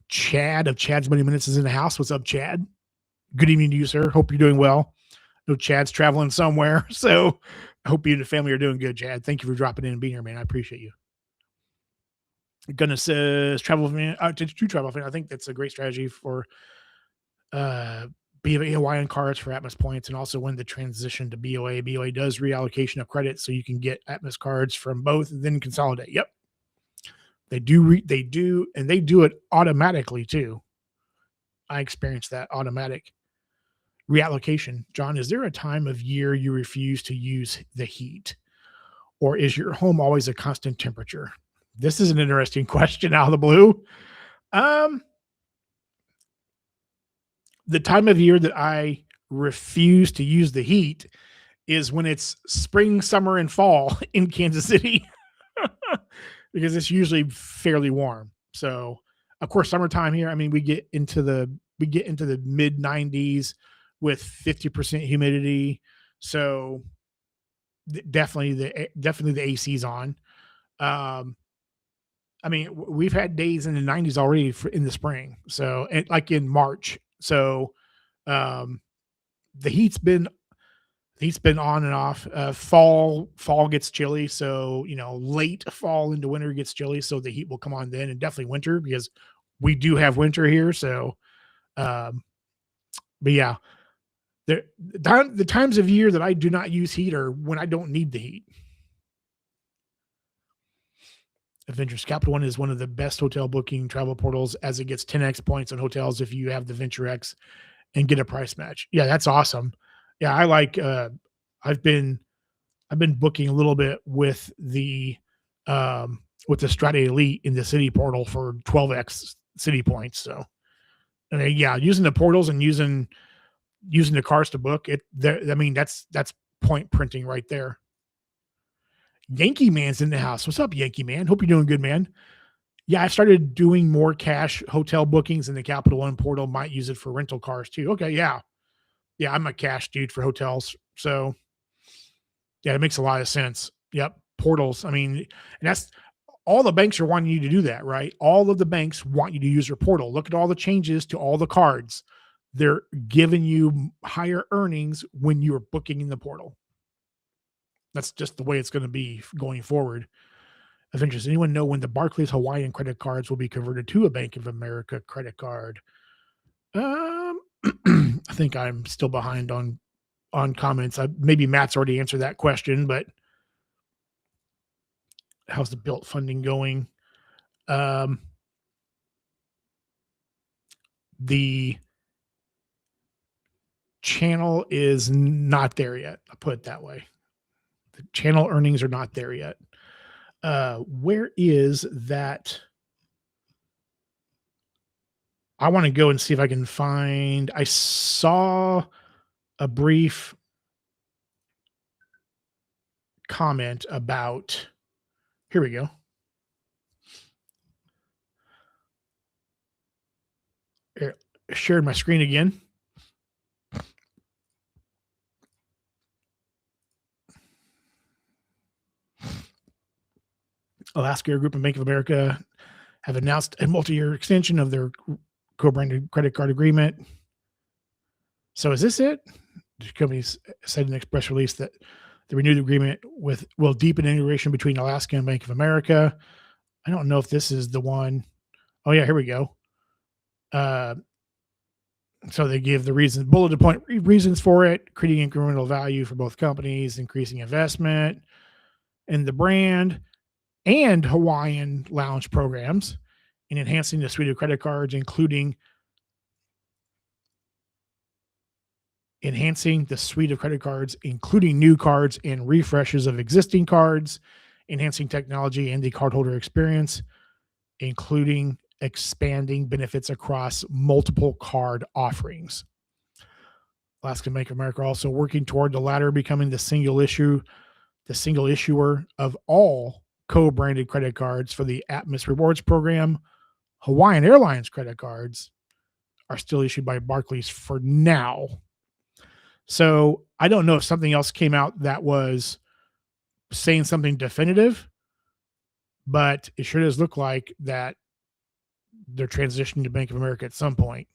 Chad of Chad's Money Minutes is in the house. What's up, Chad? Good evening to you, sir. Hope you're doing well. No, Chad's traveling somewhere. So I hope you and the family are doing good, Chad. Thank you for dropping in and being here, man. I appreciate you. Gonna says travel fan, to travel fan. I think that's a great strategy for uh BOA Hawaiian cards for Atmos points, and also when the transition to BOA. BOA does reallocation of credit, so you can get Atmos cards from both, and then consolidate. Yep, they do, and they do it automatically too. I experienced that automatic reallocation. John, is there a time of year you refuse to use the heat, or is your home always a constant temperature? This is an interesting question out of the blue. Um, the time of year that I refuse to use the heat is when it's spring, summer, and fall in Kansas City because it's usually fairly warm. So, of course, summertime here, I mean, we get into the mid 90s with 50% humidity. So, definitely the AC's on. Um, I mean, we've had days in the 90s already in the spring. So, and like in March. So, um, the heat's been on and off. Fall gets chilly, so late fall into winter gets chilly, so the heat will come on then, and definitely winter because we do have winter here. So, um, but yeah, the times of year that I do not use heat are when I don't need the heat. Adventures Capital One is one of the best hotel booking travel portals as it gets 10x points on hotels if you have the Venture X and get a price match. Yeah, that's awesome. Yeah, I like. I've been booking a little bit with the Strata Elite in the City portal for 12x City points. So, I mean, yeah, using the portals and using the cars to book it. I mean, that's point printing right there. Yankee Man's in the house. What's up, Yankee Man? Hope you're doing good, man. Yeah, I started doing more cash hotel bookings in the Capital One portal. Might use it for rental cars too. Okay, yeah, yeah, I'm a cash dude for hotels. So yeah, it makes a lot of sense. Yep, portals. I mean, and that's all the banks are wanting you to do that, right? All of the banks want you to use your portal. Look at all the changes to all the cards. They're giving you higher earnings when you're booking in the portal. That's just the way it's going to be going forward. Avengers, anyone know when the Barclays Hawaiian credit cards will be converted to a Bank of America credit card? I think I'm still behind on comments. Maybe Matt's already answered that question, but how's the built funding going? Um, the channel is not there yet. I'll put it that way. The channel earnings are not there yet. Where is that? I want to go and see if I can find. I saw a brief comment about. Here we go. Here, shared my screen again. Alaska Air Group and Bank of America have announced a multi-year extension of their co-branded credit card agreement. So is this it? The company said in an express release that the renewed agreement with will deepen integration between Alaska and Bank of America. I don't know if this is the one. Oh yeah, here we go. Uh, so they give the bulleted point reasons for it, creating incremental value for both companies, increasing investment in the brand and Hawaiian lounge programs, and enhancing the suite of credit cards, including new cards and refreshes of existing cards, enhancing technology and the cardholder experience, including expanding benefits across multiple card offerings. Alaska Bank of America also working toward the latter, becoming the single issuer of all co-branded credit cards for the Atmos Rewards program. Hawaiian Airlines credit cards are still issued by Barclays for now. So I don't know if something else came out that was saying something definitive, but it sure does look like that they're transitioning to Bank of America at some point.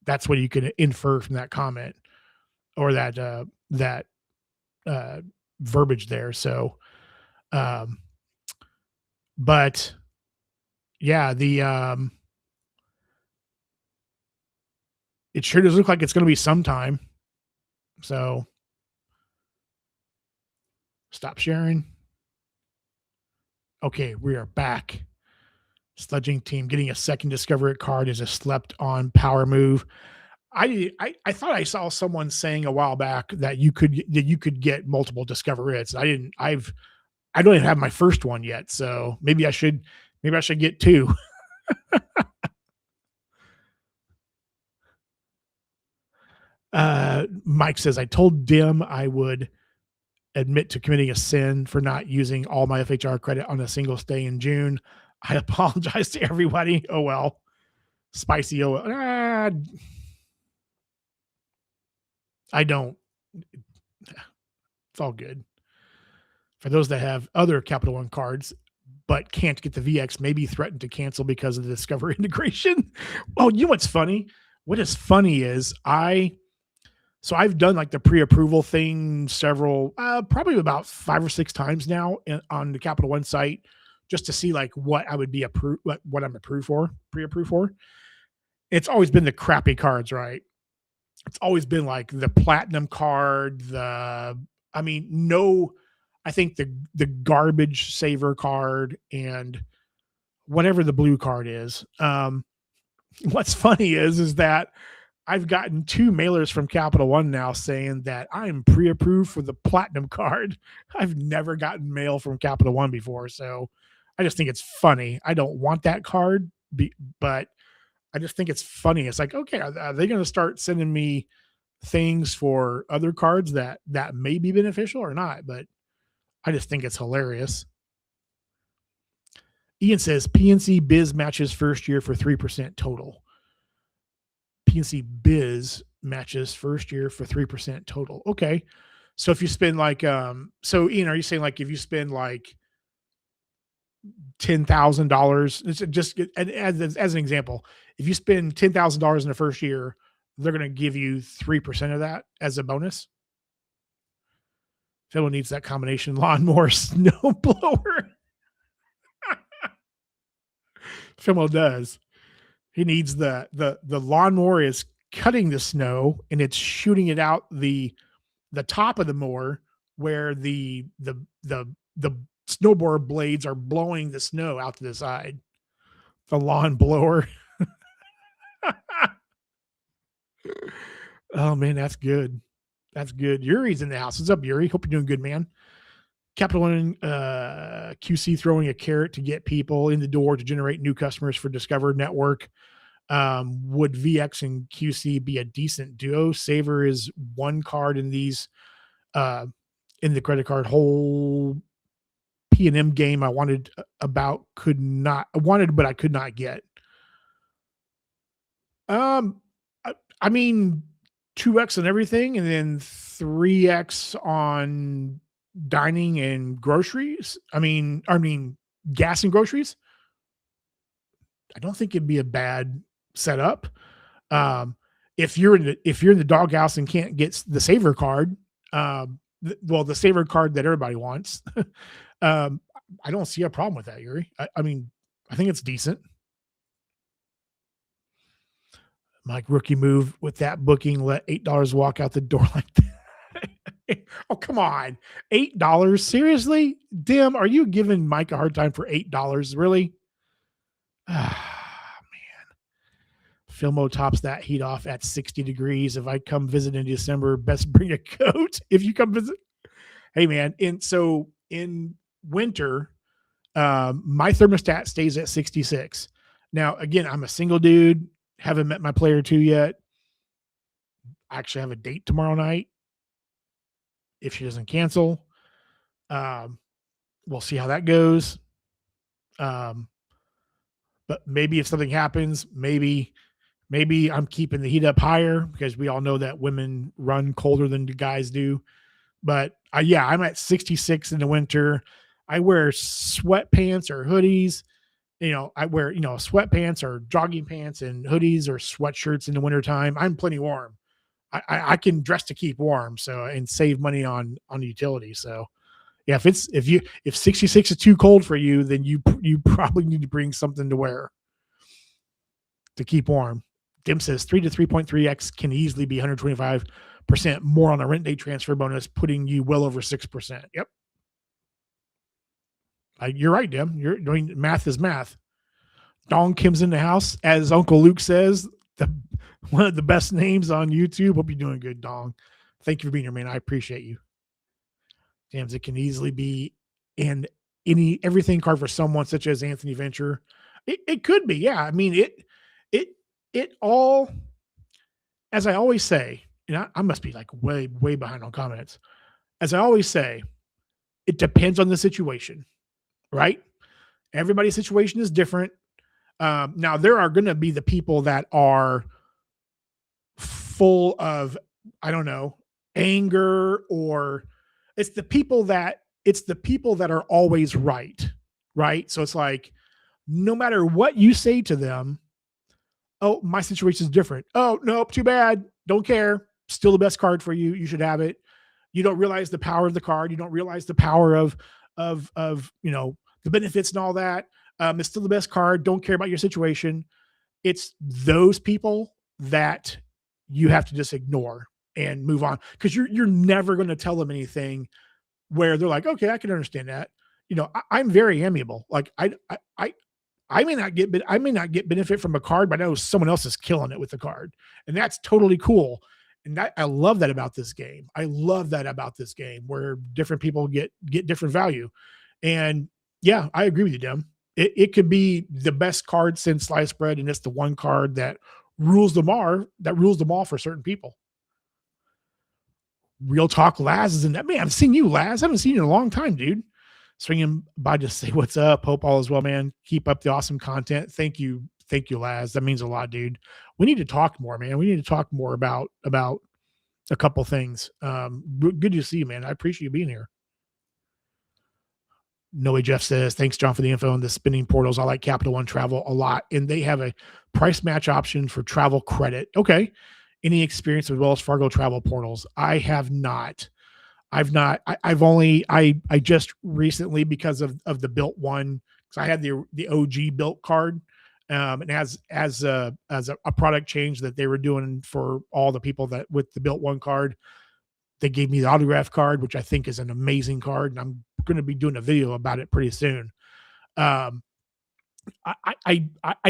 That's what you could infer from that comment or that verbiage there. So, but yeah, it sure does look like it's going to be sometime. So stop sharing. Okay, we are back. Sledging team getting a second Discover It card is a slept on power move. I thought I saw someone saying a while back that you could get multiple Discover It's. I don't even have my first one yet, so maybe I should get two. Mike says, I told Dim I would admit to committing a sin for not using all my FHR credit on a single stay in June. I apologize to everybody. Oh well. Spicy. Oh well. I don't. It's all good. For those that have other Capital One cards but can't get the VX, maybe threaten to cancel because of the Discover integration. Oh, you know what's funny? What is funny is I've done like the pre-approval thing several, probably about 5 or 6 times now on the Capital One site, just to see like what I would be approved, what I'm approved for, pre-approved for. It's always been the crappy cards, right? It's always been like the platinum card, I think the garbage saver card and whatever the blue card is. What's funny is that I've gotten 2 mailers from Capital One now saying that I'm pre-approved for the platinum card. I've never gotten mail from Capital One before, so I just think it's funny. I don't want that card, but I just think it's funny. It's like, okay, are they going to start sending me things for other cards that may be beneficial or not? But I just think it's hilarious. Ian says PNC Biz matches first year for 3% total. PNC Biz matches first year for 3% total. Okay. So if you spend like, so Ian, are you saying like if you spend like $10,000, just as an example, if you spend $10,000 in the first year, they're going to give you 3% of that as a bonus? Phil needs that combination lawnmower snowblower. Phil does. He needs the lawnmower is cutting the snow and it's shooting it out the top of the mower where the snowboard blades are blowing the snow out to the side. The lawn blower. Oh man, that's good. That's good. Yuri's in the house. What's up, Yuri? Hope you're doing good, man. Capital One QC throwing a carrot to get people in the door to generate new customers for Discover Network. Would VX and QC be a decent duo? Saver is one card in these in the credit card whole P&M game I wanted but I could not get. I mean 2x on everything and then 3x on dining and groceries. I mean gas and groceries. I don't think it'd be a bad set up. Um, if you're in the doghouse and can't get the saver card, the saver card that everybody wants, um, I don't see a problem with that, Yuri. I mean, I think it's decent. Like rookie move with that booking, let $8 walk out the door like that. Oh, come on. $8? Seriously? Dim, are you giving Mike a hard time for $8? Really? Ah, Filmo tops that heat off at 60 degrees. If I come visit in December, best bring a coat. If you come visit, hey man. And so in winter, my thermostat stays at 66. Now, again, I'm a single dude, haven't met my player two yet. I actually have a date tomorrow night. If she doesn't cancel, um, we'll see how that goes. Um, but maybe if something happens, maybe I'm keeping the heat up higher because we all know that women run colder than the guys do. But yeah, I'm at 66 in the winter. I wear sweatpants or hoodies. I wear, sweatpants or jogging pants and hoodies or sweatshirts in the wintertime. I'm plenty warm. I can dress to keep warm, so and save money on utilities. So yeah, if 66 is too cold for you, then you probably need to bring something to wear to keep warm. Dim says 3 to 3.3x can easily be 125% more on the rent day transfer bonus, putting you well over 6%. Yep. You're right, Dim. You're doing math is math. Dong Kim's in the house, as Uncle Luke says, one of the best names on YouTube. Hope you're doing good, Dong. Thank you for being here, man. I appreciate you. James, it can easily be in everything card for someone such as Anthony Venture. It could be, yeah. I mean, it all, as I always say, and I must be like way behind on comments. As I always say, it depends on the situation, right? Everybody's situation is different. Now there are going to be the people that are full of, I don't know, anger, or it's the people that are always right. Right. So it's like, no matter what you say to them, oh, my situation is different. Oh, nope, too bad. Don't care. Still the best card for you. You should have it. You don't realize the power of the card. You don't realize the power of the benefits and all that. It's still the best card. Don't care about your situation. It's those people that you have to just ignore and move on, because you're never going to tell them anything where they're like, okay, I can understand that. I'm very amiable. Like I may not get benefit from a card, but I know someone else is killing it with the card, and that's totally cool. And I love that about this game. I love that about this game, where different people get different value. And yeah, I agree with you, Dem. It could be the best card since sliced bread, and it's the one card that rules them all for certain people. Real talk, Laz is in that. Man, I've seen you, Laz. I haven't seen you in a long time, dude. Swinging by to say what's up. Hope all is well, man. Keep up the awesome content. Thank you, Laz. That means a lot, dude. We need to talk more, man. We need to talk more about a couple things. Good to see you, man. I appreciate you being here. No way, Jeff says, thanks, John, for the info on the spinning portals. I like Capital One Travel a lot, and they have a price match option for travel credit. Okay. Any experience with Wells Fargo travel portals? I have not. I've not. I've only. I just recently, because of the built one, because I had the OG built card, and as a product change that they were doing for all the people that with the built one card, they gave me the autograph card, which I think is an amazing card, and I'm going to be doing a video about it pretty soon. I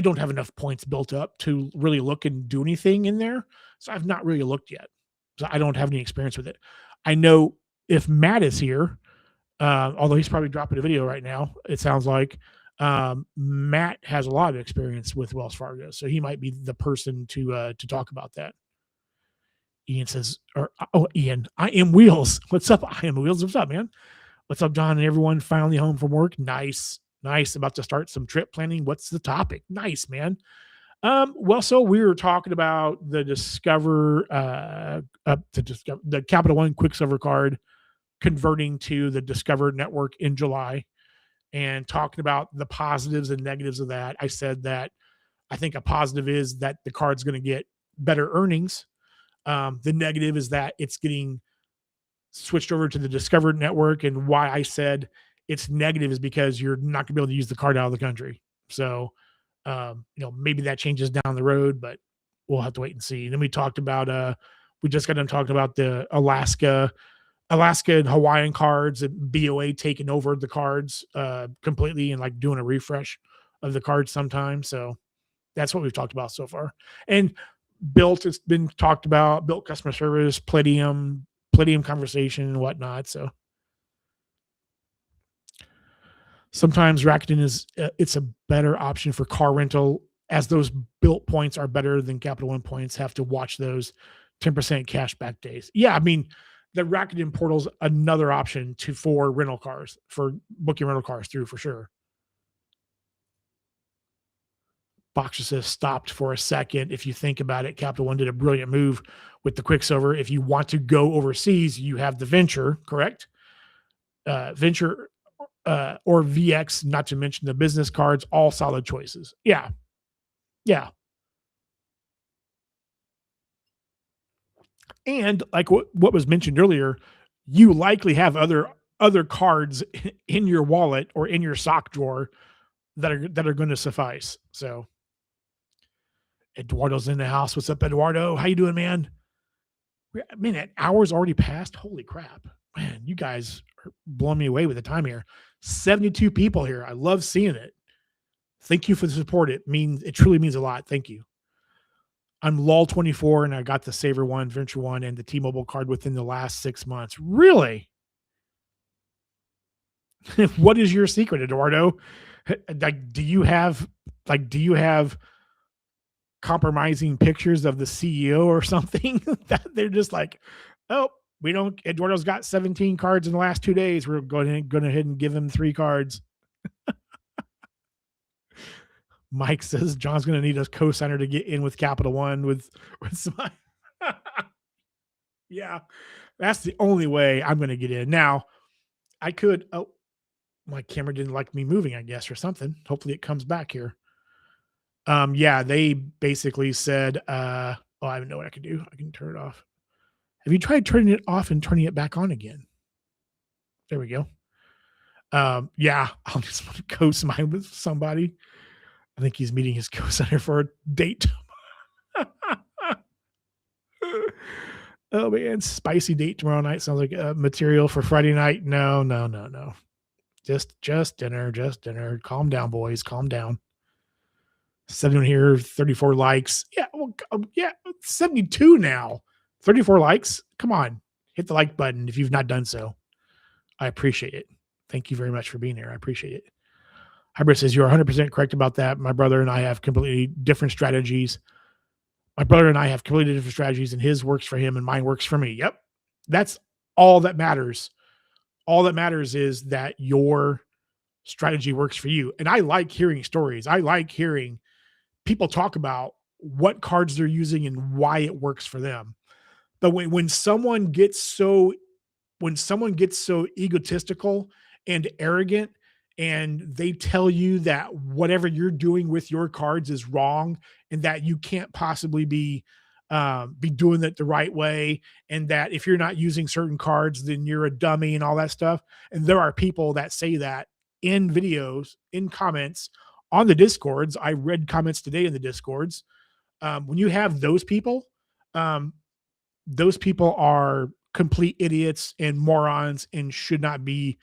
don't have enough points built up to really look and do anything in there, so I've not really looked yet. So I don't have any experience with it. I know if Matt is here, although he's probably dropping a video right now, it sounds like Matt has a lot of experience with Wells Fargo, so he might be the person to talk about that. Ian says, Ian, I am Wheels. What's up? I am Wheels. What's up, man? What's up, John and everyone? Finally home from work. Nice. About to start some trip planning. What's the topic? Nice, man. Well, so we were talking about the the Capital One Quicksilver card converting to the Discover network in July, and talking about the positives and negatives of that. I said that I think a positive is that the card's going to get better earnings. The negative is that it's getting switched over to the Discover network. And why I said it's negative is because you're not going to be able to use the card out of the country. So, maybe that changes down the road, but we'll have to wait and see. And then we talked about, we just got done talking about the Alaska and Hawaiian cards and BOA taking over the cards completely and like doing a refresh of the cards sometime. So that's what we've talked about so far. And built, it's been talked about, built customer service, Palladium conversation and whatnot. So sometimes Rakuten is it's a better option for car rental as those built points are better than Capital One points. Have to watch those 10% cashback days. Yeah, I mean the Rakuten portal's another option for rental cars, for booking rental cars through for sure. Boxer says stopped for a second. If you think about it, Capital One did a brilliant move with the Quicksilver. If you want to go overseas, you have the Venture, correct? Venture or VX, not to mention the business cards, all solid choices. Yeah. Yeah. And like what was mentioned earlier, you likely have other cards in your wallet or in your sock drawer that are going to suffice. So Eduardo's in the house. What's up, Eduardo? How you doing, man? Man, that hour's already passed. Holy crap. Man, you guys are blowing me away with the time here. 72 people here. I love seeing it. Thank you for the support. It truly means a lot. Thank you. I'm LOL24 and I got the Saver One, Venture One, and the T-Mobile card within the last 6 months. Really? What is your secret, Eduardo? Like, do you have compromising pictures of the CEO or something that they're just like, oh, we don't, Eduardo's got 17 cards in the last 2 days. We're going ahead and give him 3 cards. Mike says John's going to need a co-signer to get in with Capital One with some. Yeah, that's the only way I'm going to get in. Now, I could, oh, my camera didn't like me moving, I guess, or something. Hopefully it comes back here. Yeah, they basically said, oh, I don't know what I can do. I can turn it off. Have you tried turning it off and turning it back on again? There we go. Yeah, I'll just want to co-sign with somebody. I think he's meeting his co-signer for a date. Oh man, spicy date tomorrow night sounds like material for Friday night. No. Just dinner, Calm down, boys. Calm down. 7 here, 34 likes. Yeah, well, yeah, 72 now. 34 likes. Come on, hit the like button if you've not done so. I appreciate it. Thank you very much for being here. I appreciate it. Hybrid says you're 100% correct about that. My brother and I have completely different strategies. And his works for him and mine works for me. Yep. That's all that matters. All that matters is that your strategy works for you. And I like hearing stories. I like hearing people talk about what cards they're using and why it works for them. But when someone gets so egotistical and arrogant and they tell you that whatever you're doing with your cards is wrong and that you can't possibly be doing it the right way, and that if you're not using certain cards then you're a dummy and all that stuff. And there are people that say that in videos, in comments on the discords. I read comments today in the discords. When you have those people are complete idiots and morons and should not be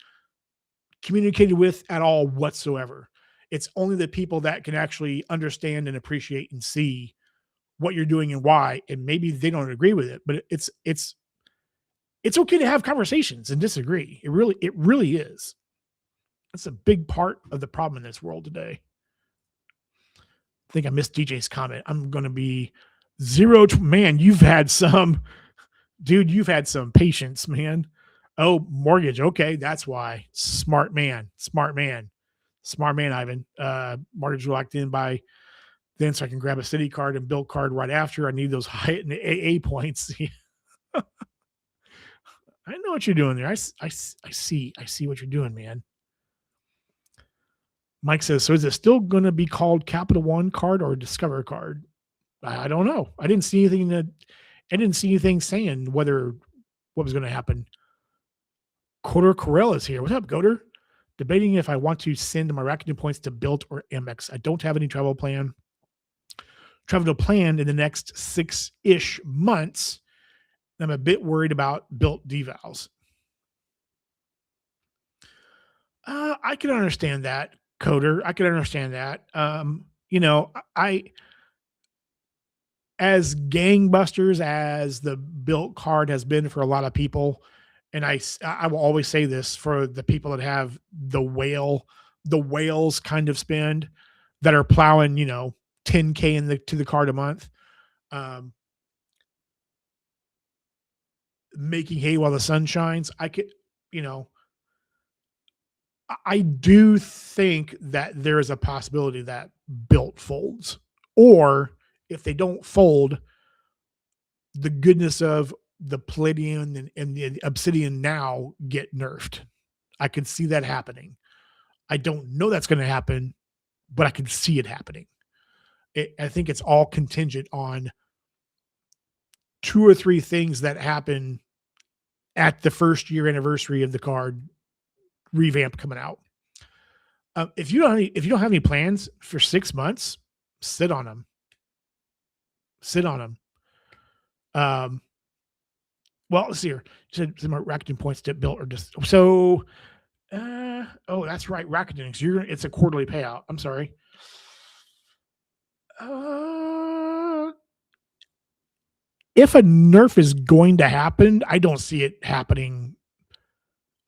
communicated with at all whatsoever. It's only the people that can actually understand and appreciate and see what you're doing and why. And maybe they don't agree with it, but it's okay to have conversations and disagree. It really is. That's a big part of the problem in this world today. I think I missed DJ's comment. I'm going to be man, you've had some patience, man. Oh, mortgage. Okay. That's why. Smart man, Ivan. Mortgage locked in by then, so I can grab a Citi card and Bill card right after. I need those high in the AA points. I know what you're doing there. I see what you're doing, man. Mike says, so is it still going to be called Capital One card or Discover card? I don't know. I didn't see anything saying what was going to happen. Coder Corell is here. What's up, Goder? Debating if I want to send my Rakuten points to Built or Amex. I don't have any travel plan in the next 6-ish months. I'm a bit worried about Built devals. I can understand that, Coder. I can understand that. I as gangbusters as the Built card has been for a lot of people, and I will always say this for the people that have the whales kind of spend that are plowing, 10K to the card a month, um, making hay while the sun shines. You know, I do think that there is a possibility that Built folds, or if they don't fold, the goodness of the Palladium and the Obsidian now get nerfed. I can see that happening. I don't know that's going to happen, but I can see it happening. I think it's all contingent on two or three things that happen at the first year anniversary of the card revamp coming out. If you don't have any plans for 6 months, sit on them. Sit on them. Well, let's see here. You said some Rakuten points to Built or just so. Oh, that's right, Rakuten. So it's a quarterly payout. I'm sorry. If a nerf is going to happen, I don't see it happening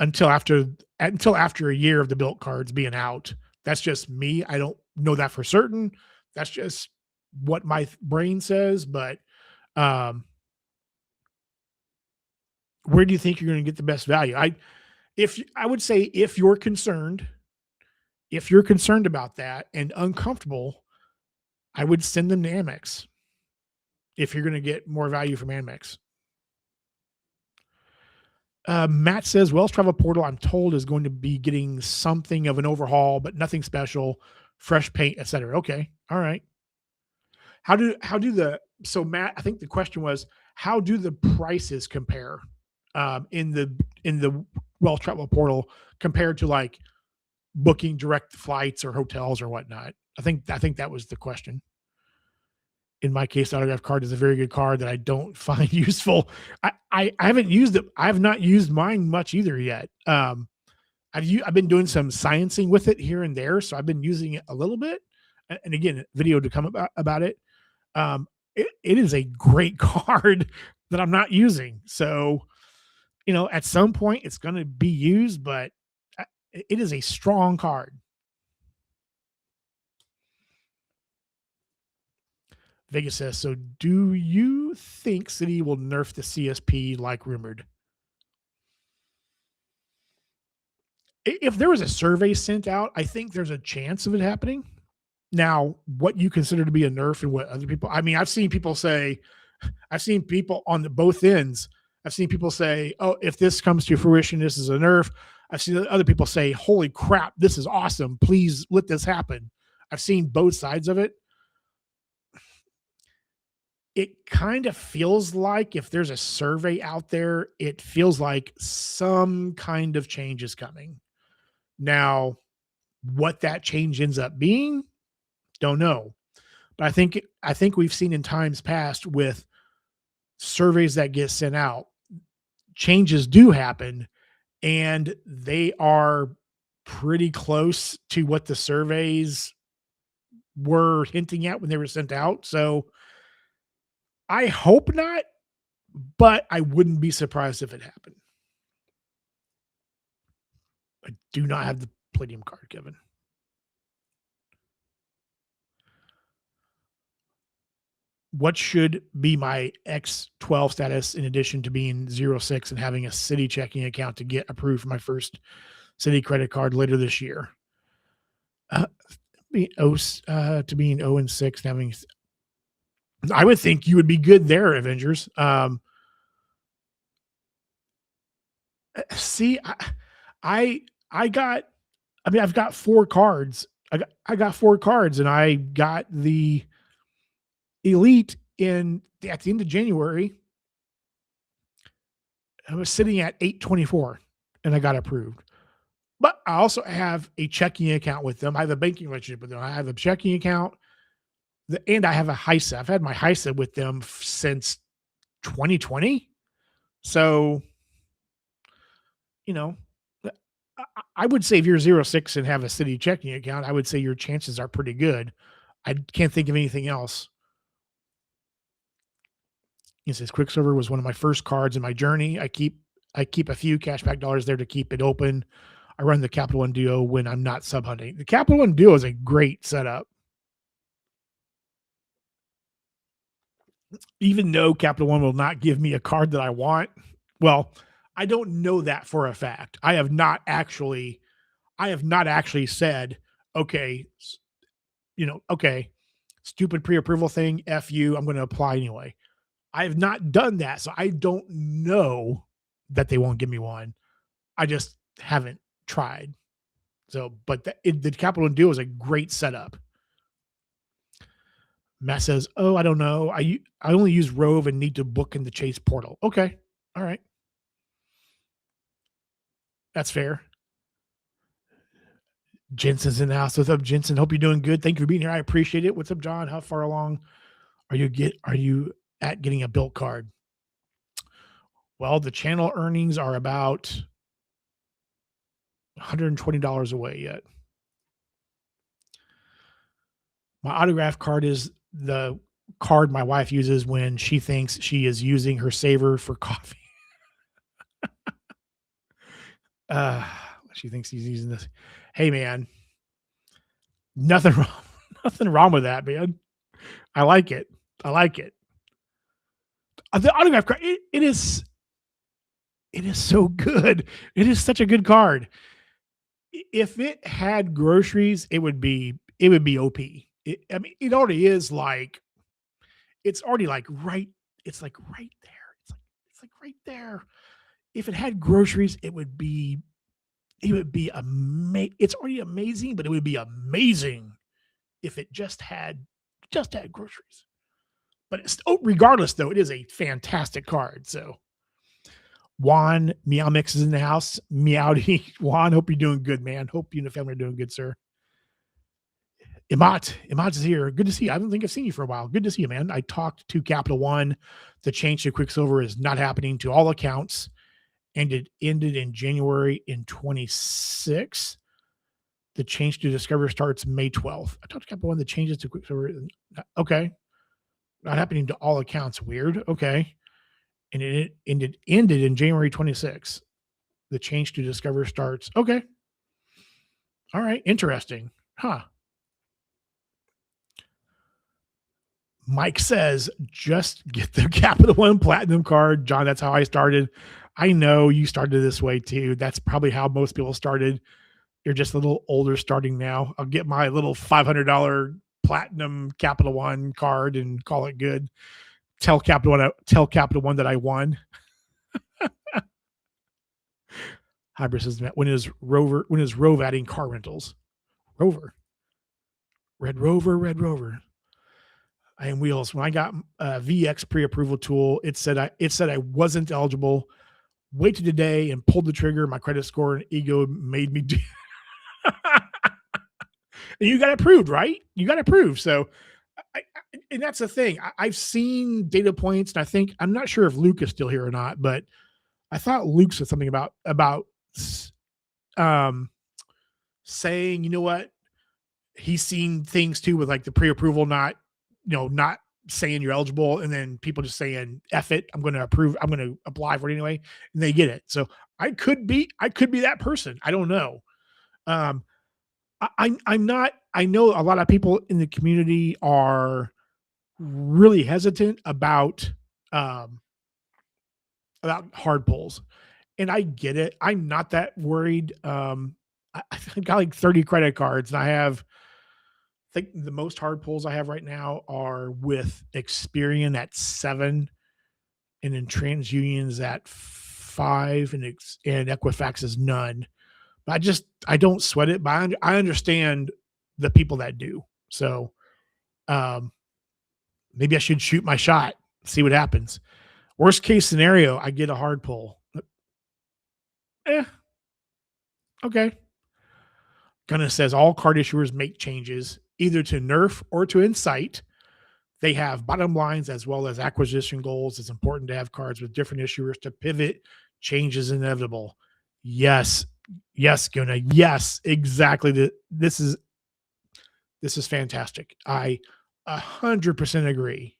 until after a year of the Built cards being out. That's just me. I don't know that for certain. That's just what my brain says. But where do you think you're going to get the best value? I would say if you're concerned about that and uncomfortable, I would send them to Amex if you're going to get more value from Amex. Matt says Wells Travel Portal, I'm told, is going to be getting something of an overhaul, but nothing special, fresh paint, etc. Okay, all right. So Matt, I think the question was, how do the prices compare in the Wells Travel Portal compared to like booking direct flights or hotels or whatnot? I think that was the question. In my case, the autograph card is a very good card that I don't find useful. I haven't used it. I have not used mine much either yet. I've been doing some sciencing with it here and there, so I've been using it a little bit. And again, video to come about it. It is a great card that I'm not using. So, at some point it's going to be used, but it is a strong card. Vegas says, so do you think Citi will nerf the CSP like rumored? If there was a survey sent out, I think there's a chance of it happening. Now, what you consider to be a nerf and what other people, I've seen people on both ends. I've seen people say, oh, if this comes to fruition, this is a nerf. I've seen other people say, holy crap, this is awesome. Please let this happen. I've seen both sides of it. It kind of feels like if there's a survey out there, it feels like some kind of change is coming. Now, what that change ends up being, don't know. But I think we've seen in times past with surveys that get sent out, changes do happen, and they are pretty close to what the surveys were hinting at when they were sent out. So I hope not, but I wouldn't be surprised if it happened. I do not have the Palladium card, Kevin. What should be my X12 status in addition to being 06 and having a Citi checking account to get approved for my first Citi credit card later this year? To being 0 and 6 and having, I would think you would be good there, Avengers. See, I've got 4 cards. I got 4 cards, and I got the Elite in at the end of January. I was sitting at 824, and I got approved. But I also have a checking account with them. I have a banking relationship with them. I have a checking account, and I have a HISA. I've had my HISA with them since 2020. So, you know, I would say if you're 06 and have a Citi checking account, I would say your chances are pretty good. I can't think of anything else. He says Quicksilver was one of my first cards in my journey. I keep a few cashback dollars there to keep it open. I run the Capital One Duo when I'm not sub hunting. The Capital One Duo is a great setup. Even though Capital One will not give me a card that I want. Well, I don't know that for a fact. I have not actually said, okay, okay, stupid pre-approval thing, F you, I'm going to apply anyway. I have not done that, so I don't know that they won't give me one. I just haven't tried. So, but the Capital One Duo is a great setup. Matt says, "Oh, I don't know. I only use Rove and need to book in the Chase portal." Okay, all right, that's fair. Jensen's in the house. What's up, Jensen? Hope you're doing good. Thank you for being here. I appreciate it. What's up, John? How far along are you at getting a built card? Well, the channel earnings are about $120 away yet. My autograph card is the card my wife uses when she thinks she is using her saver for coffee. Uh, she thinks he's using this. Hey, man, nothing wrong. Nothing wrong with that, man. I like it. I like it. The autograph card, it is so good. It is such a good card. If it had groceries, it would be OP. I mean, it already is like it's already like right. It's like right there. It's like right there. If it had groceries, it would be amazing. It's already amazing, but it would be amazing if it just had groceries. But regardless, though, it is a fantastic card. So Juan Meowmix is in the house. Meowdy. Juan, hope you're doing good, man. Hope you and the family are doing good, sir. Imat is here. Good to see you. I don't think I've seen you for a while. Good to see you, man. I talked to Capital One. The change to Quicksilver is not happening to all accounts, and it ended in January in 26. The change to Discover starts May 12th. I talked to Capital One. The changes to Quicksilver. Okay. Not happening to all accounts. Weird. Okay. And it ended in January 26th. The change to Discover starts. Okay. All right. Interesting. Huh. Mike says, just get the Capital One Platinum card. John, that's how I started. I know you started this way too. That's probably how most people started. You're just a little older starting now. I'll get my little $500 Platinum Capital One card and call it good. Tell Capital One that I won. Hybrid says, when is Rove adding car rentals? Rover. Red Rover. I am Wheels. When I got VX pre-approval tool, it said I wasn't eligible. Wait to today and pulled the trigger. My credit score and ego made me do. And you got approved, right? You got approved. So, and that's the thing. I've seen data points, and I'm not sure if Luke is still here or not, but I thought Luke said something about saying, you know what, he's seen things too with like the pre-approval not saying you're eligible, and then people just saying F it, I'm going to apply for it anyway, and they get it. So I could be that person. I don't know. I'm not. I know a lot of people in the community are really hesitant about hard pulls, and I get it. I'm not that worried. I've got like 30 credit cards, and I think the most hard pulls I have right now are with Experian at 7, and then TransUnion's at 5, and Equifax is none. But I don't sweat it. But I understand the people that do. So um, maybe I should shoot my shot, see what happens. Worst case scenario, I get a hard pull. Eh, okay. Gunna says all card issuers make changes either to nerf or to incite. They have bottom lines as well as acquisition goals. It's important to have cards with different issuers to pivot. Change is inevitable. Yes, yes, Gunna. Yes, exactly. This is fantastic. I 100% agree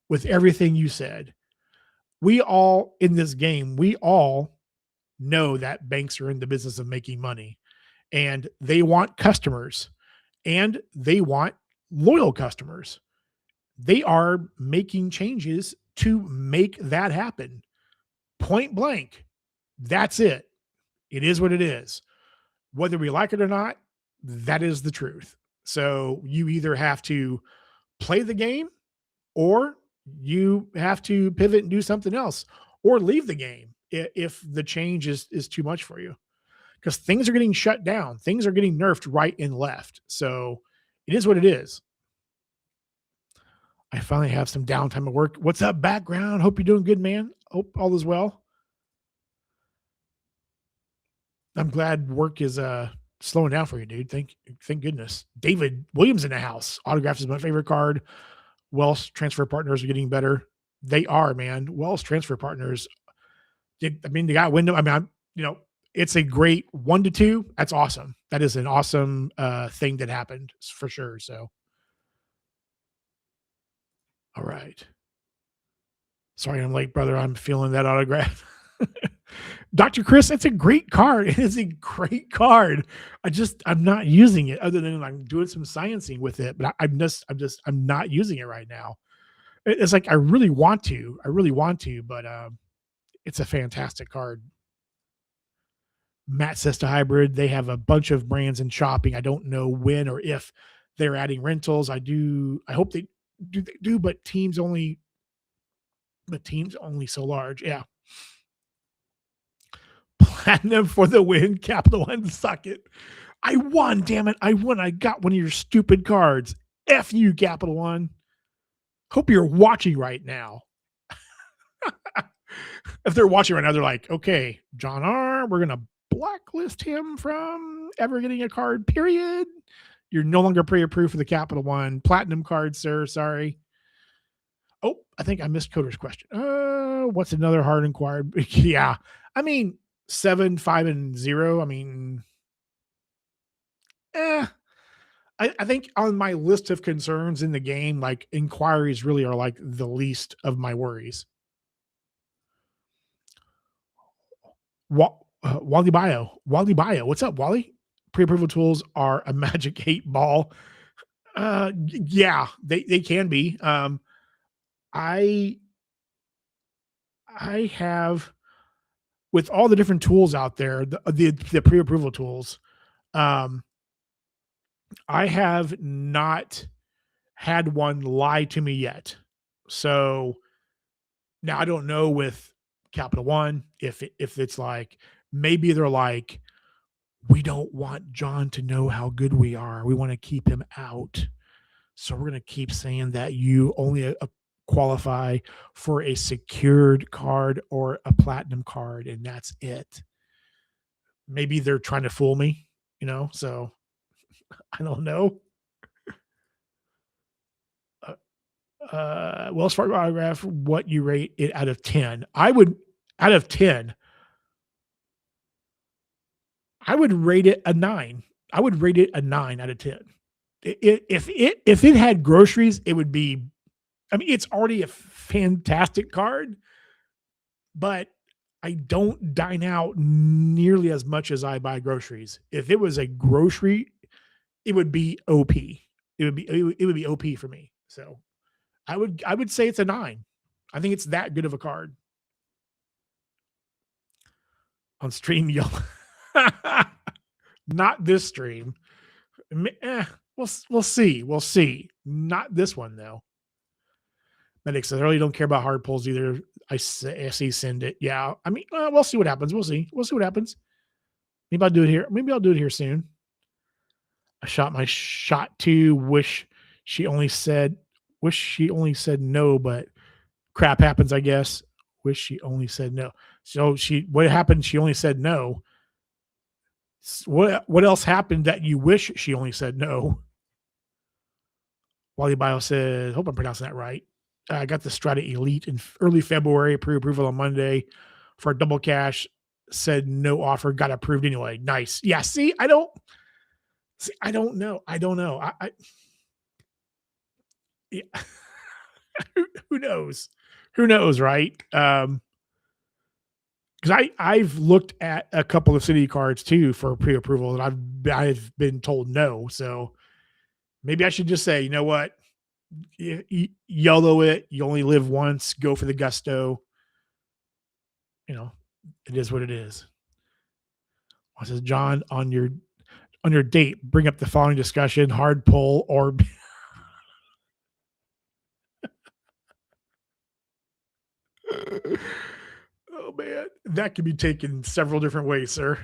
with everything you said. We all in this game, we all know that banks are in the business of making money and they want customers and they want loyal customers. They are making changes to make that happen. Point blank. That's it. It is what it is. Whether we like it or not, that is the truth. So you either have to play the game or you have to pivot and do something else or leave the game if the change is too much for you because things are getting shut down. Things are getting nerfed right and left. So it is what it is. I finally have some downtime at work. What's up, background? Hope you're doing good, man. Hope all is well. I'm glad work is slowing down for you, dude. Thank goodness. David Williams in the house. Autographs is my favorite card. Wells transfer partners are getting better. They are, man. Wells transfer partners. They got Wyndham. It's a great 1-2. That's awesome. That is an awesome thing that happened for sure. So, all right. Sorry, I'm late, brother. I'm feeling that autograph. Dr. Chris, it's a great card. It is a great card. I'm not using it other than I'm doing some sciencing with it, but I'm not using it right now. It's like I really want to, but it's a fantastic card. Matt says to hybrid, they have a bunch of brands in shopping. I don't know when or if they're adding rentals. I hope they do, but teams only so large. Yeah. Platinum for the win. Capital One, suck it. I won, damn it. I won. I got one of your stupid cards. F you, Capital One. Hope you're watching right now. If they're watching right now, they're like, okay, John R., we're going to blacklist him from ever getting a card, period. You're no longer pre-approved for the Capital One Platinum card, sir. Sorry. Oh, I think I missed Coder's question. What's another hard inquired? Yeah. 7, 5, and 0. I think on my list of concerns in the game, like inquiries really are like the least of my worries. Wally Bio. What's up, Wally? Pre-approval tools are a magic 8-ball. Yeah, they can be. I have, with all the different tools out there, the pre-approval tools, I have not had one lie to me yet. So now I don't know with Capital One if it's like maybe they're like, we don't want John to know how good we are. We want to keep him out. So we're going to keep saying that you only qualify for a secured card or a platinum card, and that's it. Maybe they're trying to fool me, so I don't know. Wells Fargo autograph, what you rate it out of 10? Out of 10, I would rate it a 9. I would rate it a 9 out of 10. If it had groceries, it would be, it's already a fantastic card, but I don't dine out nearly as much as I buy groceries. If it was a grocery, it would be OP. It would be OP for me. So I would say it's a 9. I think it's that good of a card. On stream, y'all. Not this stream. We'll see. We'll see. Not this one though. Medic says I really don't care about hard pulls either. I see send it. Yeah. We'll see what happens. We'll see what happens. Maybe I'll do it here. Maybe I'll do it here soon. I shot my shot too. Wish she only said no, but crap happens, I guess. Wish she only said no. So what happened? She only said no. What else happened that you wish she only said no? Wally Bio says, hope I'm pronouncing that right. I got the Strata Elite in early February, pre-approval on Monday for a double cash. Said no offer, got approved anyway. Nice. Yeah. I don't know. I don't know. Yeah. Who knows? Who knows, right? Because I've looked at a couple of Citi cards too for pre-approval, and I've been told no. So maybe I should just say, you know what? YOLO it. You only live once. Go for the gusto. You know, it is what it is. I says, John, on your date, bring up the following discussion: hard pull or. Oh man, that can be taken several different ways, sir.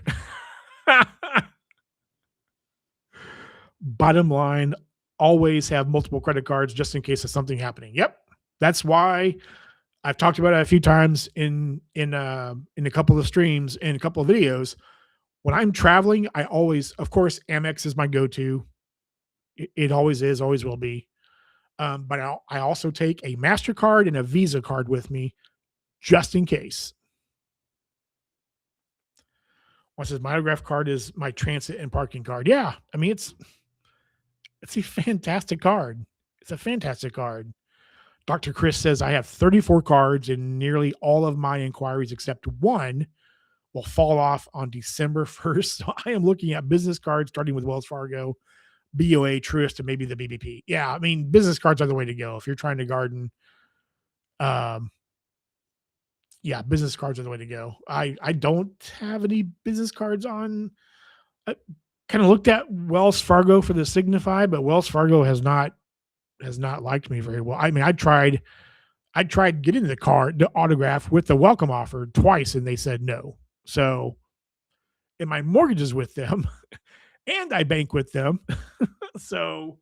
Bottom line, always have multiple credit cards just in case of something happening. Yep. That's why I've talked about it a few times in a couple of streams and a couple of videos. When I'm traveling, I always, of course, Amex is my go-to. It always is, always will be. But I also take a MasterCard and a Visa card with me just in case. One says my autograph card is my transit and parking card. Yeah, I mean it's a fantastic card. It's a fantastic card. Dr. Chris says I have 34 cards and nearly all of my inquiries except one will fall off on December 1st. So I am looking at business cards starting with Wells Fargo, BOA, Truist, and maybe the BBP. Yeah, I mean, business cards are the way to go if you're trying to garden. Um, yeah, business cards are the way to go. I don't have any business cards on. I kind of looked at Wells Fargo for the Signify, but Wells Fargo has not liked me very well. I mean, I tried getting the autograph with the welcome offer twice, and they said no. So, and my mortgage is with them, and I bank with them. So,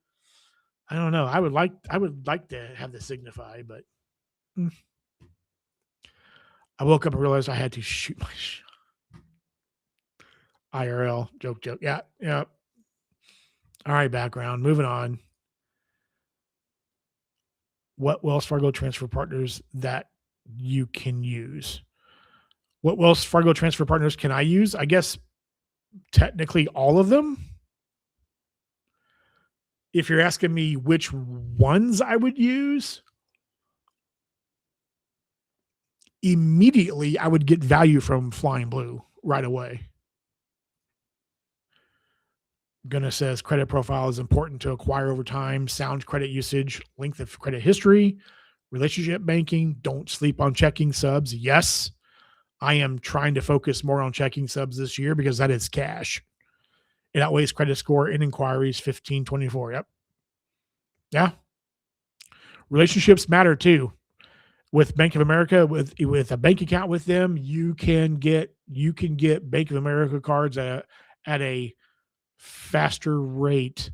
I don't know. I would like to have the Signify, but mm, I woke up and realized I had to shoot my IRL. Joke, joke. Yeah, yeah. All right, background. Moving on. What Wells Fargo transfer partners that you can use? What Wells Fargo transfer partners can I use? I guess technically all of them. If you're asking me which ones I would use, immediately I would get value from Flying Blue right away. Gunna says credit profile is important to acquire over time, sound credit usage, length of credit history, relationship banking. Don't sleep on checking subs. Yes, I am trying to focus more on checking subs this year because that is cash. It outweighs credit score in inquiries 1524. Yep. Yeah. Relationships matter too. With Bank of America, with a bank account with them, you can get Bank of America cards at a faster rate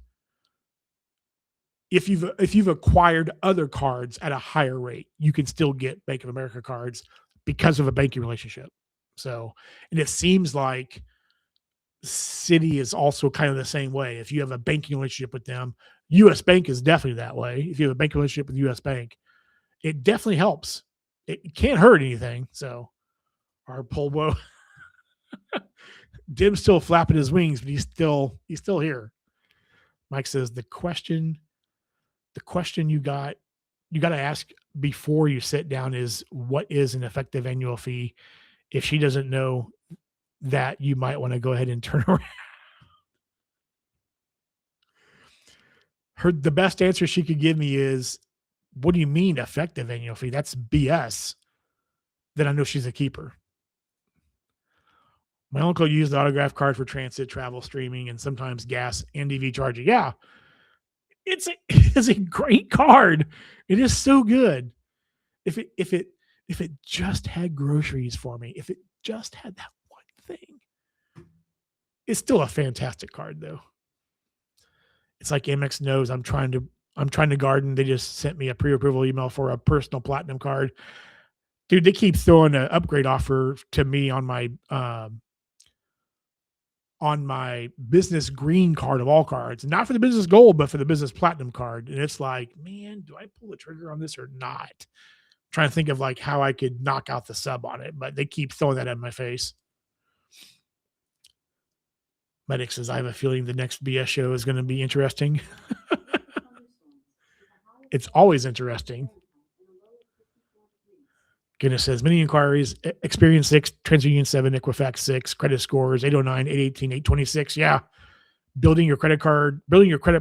if you've acquired other cards at a higher rate. You can still get Bank of America cards because of a banking relationship. So, and it seems like Citi is also kind of the same way. If you have a banking relationship with them, US Bank is definitely that way. If you have a banking relationship with US Bank, it definitely helps. It can't hurt anything. So our Polbo Dim's still flapping his wings, but he's still here. Mike says the question you got to ask before you sit down is what is an effective annual fee? If she doesn't know that, you might want to go ahead and turn around. The best answer she could give me is, what do you mean effective annual fee? That's BS. Then I know she's a keeper. My uncle used the autograph card for transit, travel, streaming, and sometimes gas and EV charging. Yeah, it's a great card. It is so good. If it just had groceries for me, if it just had that one thing, it's still a fantastic card though. It's like Amex knows I'm trying to garden. They just sent me a pre-approval email for a personal platinum card. Dude, they keep throwing an upgrade offer to me on my business green card of all cards, not for the business gold, but for the business platinum card. And it's like, man, do I pull the trigger on this or not? Trying to think of like how I could knock out the sub on it, but they keep throwing that in my face. Medic says, I have a feeling the next BS show is going to be interesting. It's always interesting. Goodness says, many inquiries, Experience 6, TransUnion 7, Equifax 6, credit scores 809, 818, 826. Yeah. Building your credit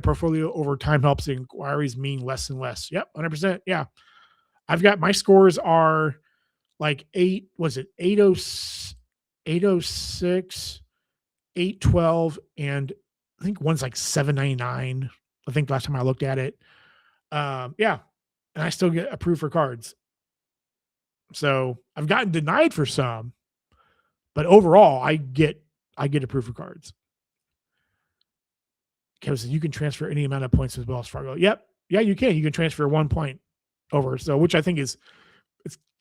portfolio over time helps the inquiries mean less and less. Yep. 100%. Yeah. I've got my scores are like 806, 812, and I think one's like 799. I think last time I looked at it. Yeah. And I still get approved for cards. So I've gotten denied for some, but overall I get approved for cards. Kevin says you can transfer any amount of points with Wells Fargo. Yep. Yeah, you can. You can transfer 1 point over. So which I think it's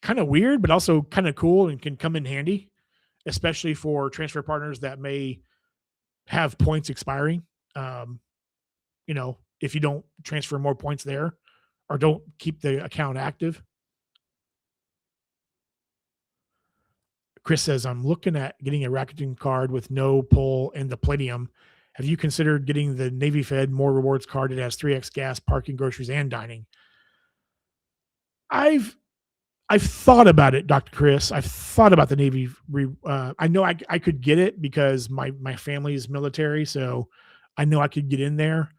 kind of weird, but also kind of cool and can come in handy, especially for transfer partners that may have points expiring. If you don't transfer more points there or don't keep the account active. Chris says, I'm looking at getting a Rakuten card with no pull and the Palladium. Have you considered getting the Navy Fed More Rewards card that has 3x gas, parking, groceries, and dining? I've thought about it, Dr. Chris. I've thought about the Navy. I know I could get it because my family is military, so I know I could get in there.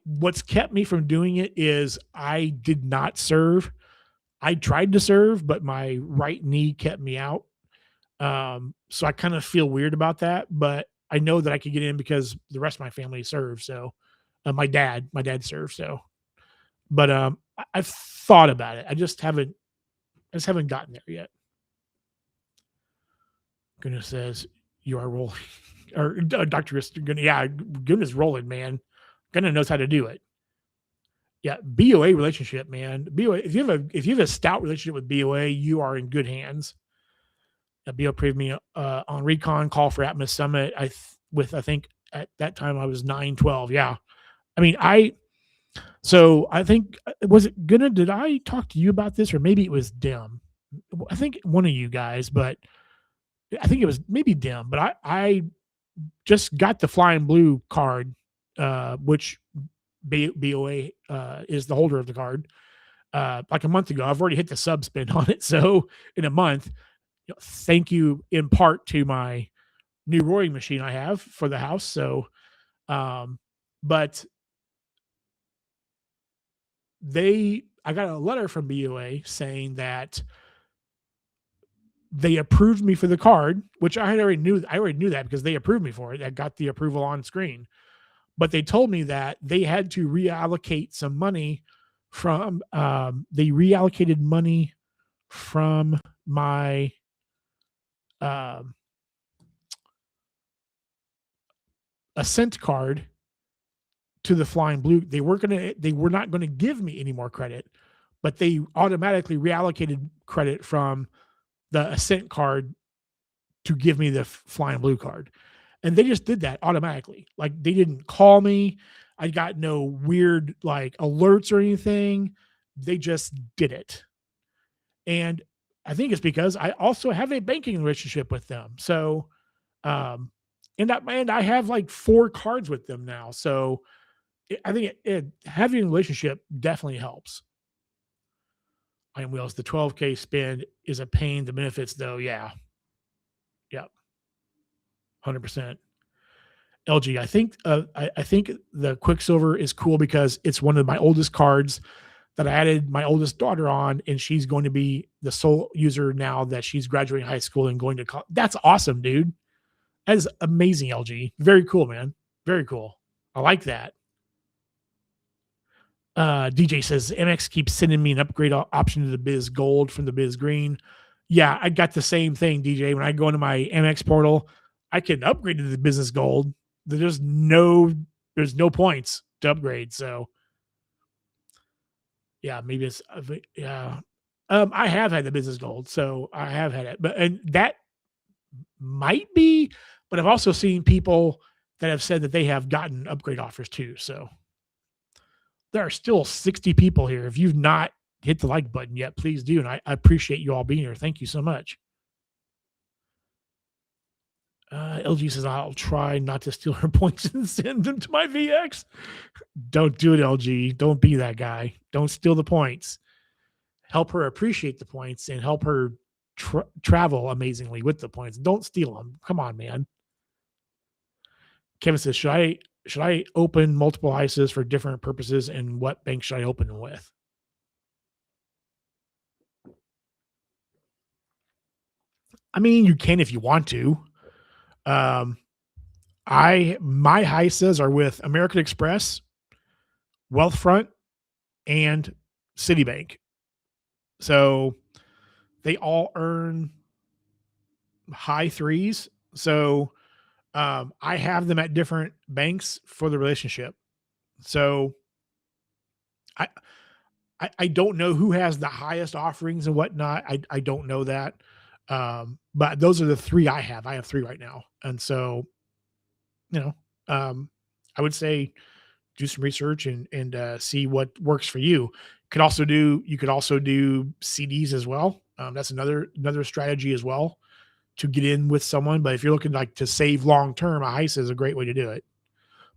What's kept me from doing it is I did not serve. I tried to serve, but my right knee kept me out. So I kind of feel weird about that, but I know that I could get in because the rest of my family served. So my dad served. So, but I've thought about it. I just haven't gotten there yet. Goodness says you are rolling, or Dr. Goodness rolling, man. Goodness knows how to do it. Yeah, BOA relationship, man. BOA. If you have a stout relationship with BOA, you are in good hands. BOA approved me on Recon call for Atmos Summit. I think at that time I was 912. Yeah, I mean So I think did I talk to you about this, or maybe it was Dim? I think one of you guys, but I think it was maybe Dim. But I just got the Flying Blue card, which BOA is the holder of the card. Like a month ago, I've already hit the sub spin on it. So in a month, thank you in part to my new rowing machine I have for the house. So, but I got a letter from BOA saying that they approved me for the card, which I already knew that because they approved me for it. I got the approval on screen. But they told me that they had to reallocate some money from they reallocated money from my Ascent card to the Flying Blue. They were not going to give me any more credit, but they automatically reallocated credit from the Ascent card to give me the Flying Blue card. And they just did that automatically. Like they didn't call me. I got no weird like alerts or anything. They just did it. And I think it's because I also have a banking relationship with them. So, and I have like 4 cards with them now. So I think having a relationship definitely helps. Iron Wheels, the 12K spend is a pain. The benefits though. Yeah. Yep. 100%. LG, I think the Quicksilver is cool because it's one of my oldest cards that I added my oldest daughter on, and she's going to be the sole user now that she's graduating high school and going to college. That's awesome, dude. That is amazing, LG. Very cool, man. Very cool. I like that. DJ says Amex keeps sending me an upgrade option to the Biz Gold from the Biz Green. Yeah, I got the same thing, DJ. When I go into my Amex portal, I can upgrade to the Business Gold. there's no there's no points to upgrade. So yeah, maybe it's yeah. I have had the business gold, so I have had it, but and that might be, but I've also seen people that have said that they have gotten upgrade offers too. So there are still 60 people here. If you've not hit the like button yet, please do. And I appreciate you all being here. Thank you so much. LG says, I'll try not to steal her points and send them to my VX. Don't do it, LG. Don't be that guy. Don't steal the points. Help her appreciate the points and help her travel amazingly with the points. Don't steal them. Come on, man. Kevin says, should I open multiple ISAs for different purposes, and what bank should I open them with? I mean, you can if you want to. Um, my ISAs are with American Express, Wealthfront, and Citibank. So they all earn high threes. So I have them at different banks for the relationship. So I, I don't know who has the highest offerings and whatnot. I don't know that. But those are the three I have. I have three right now. And so, you know, I would say do some research and see what works for you. You could also do CDs as well. That's another strategy as well to get in with someone. But if you're looking like to save long term, a HISA is a great way to do it.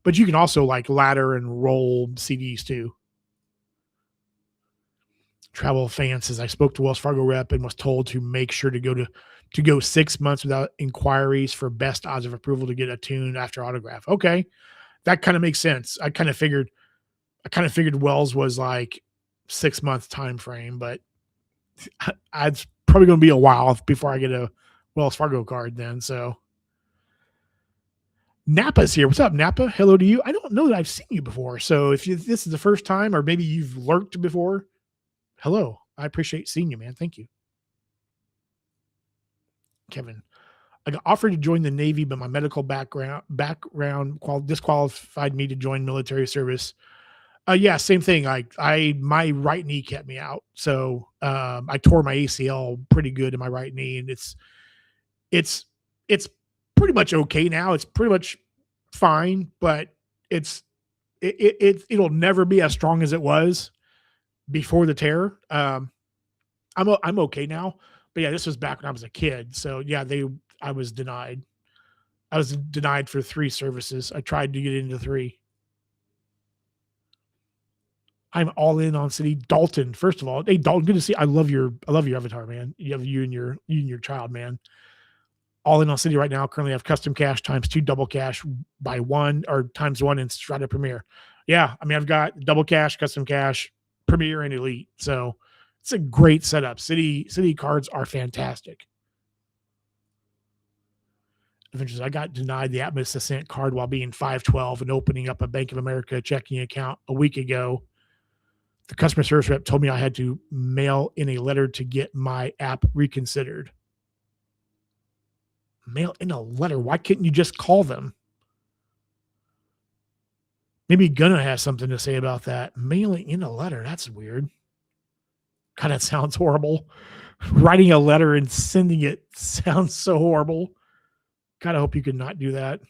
But you can also like ladder and roll CDs too. Travel fan says I spoke to Wells Fargo rep and was told to make sure to go 6 months without inquiries for best odds of approval to get a tune after autograph. Okay, that kind of makes sense. I kind of figured Wells was like 6 month time frame, but it's probably going to be a while before I get a Wells Fargo card then. So Napa's here. What's up, Napa? Hello to you. I don't know that I've seen you before. So if this is the first time, or maybe you've lurked before, hello. I appreciate seeing you, man. Thank you. Kevin, I got offered to join the Navy, but my medical background disqualified me to join military service. Yeah, same thing. My right knee kept me out, so I tore my ACL pretty good in my right knee, and it's it's pretty much okay now. It's pretty much fine, but it's it'll never be as strong as it was before the tear. I'm okay now, but yeah, this was back when I was a kid. So yeah, I was denied. I was denied for 3 services. I tried to get into 3. I'm all in on Citi. Dalton, first of all, hey Dalton, good to see. I love your avatar, man. You have you and your child, man. All in on Citi right now. Currently have custom cash times 2 double cash by 1 or times 1 in Strata Premier. Yeah, I mean I've got double cash, custom cash, Premier, and Elite. So it's a great setup. Citi cards are fantastic. Adventures. I got denied the Atmos Ascent card while being 512 and opening up a Bank of America checking account a week ago. The customer service rep told me I had to mail in a letter to get my app reconsidered. Mail in a letter? Why couldn't you just call them? Maybe Gunna has something to say about that. Mailing in a letter. That's weird. God, that sounds horrible. Writing a letter and sending it sounds so horrible. God, I hope you could not do that.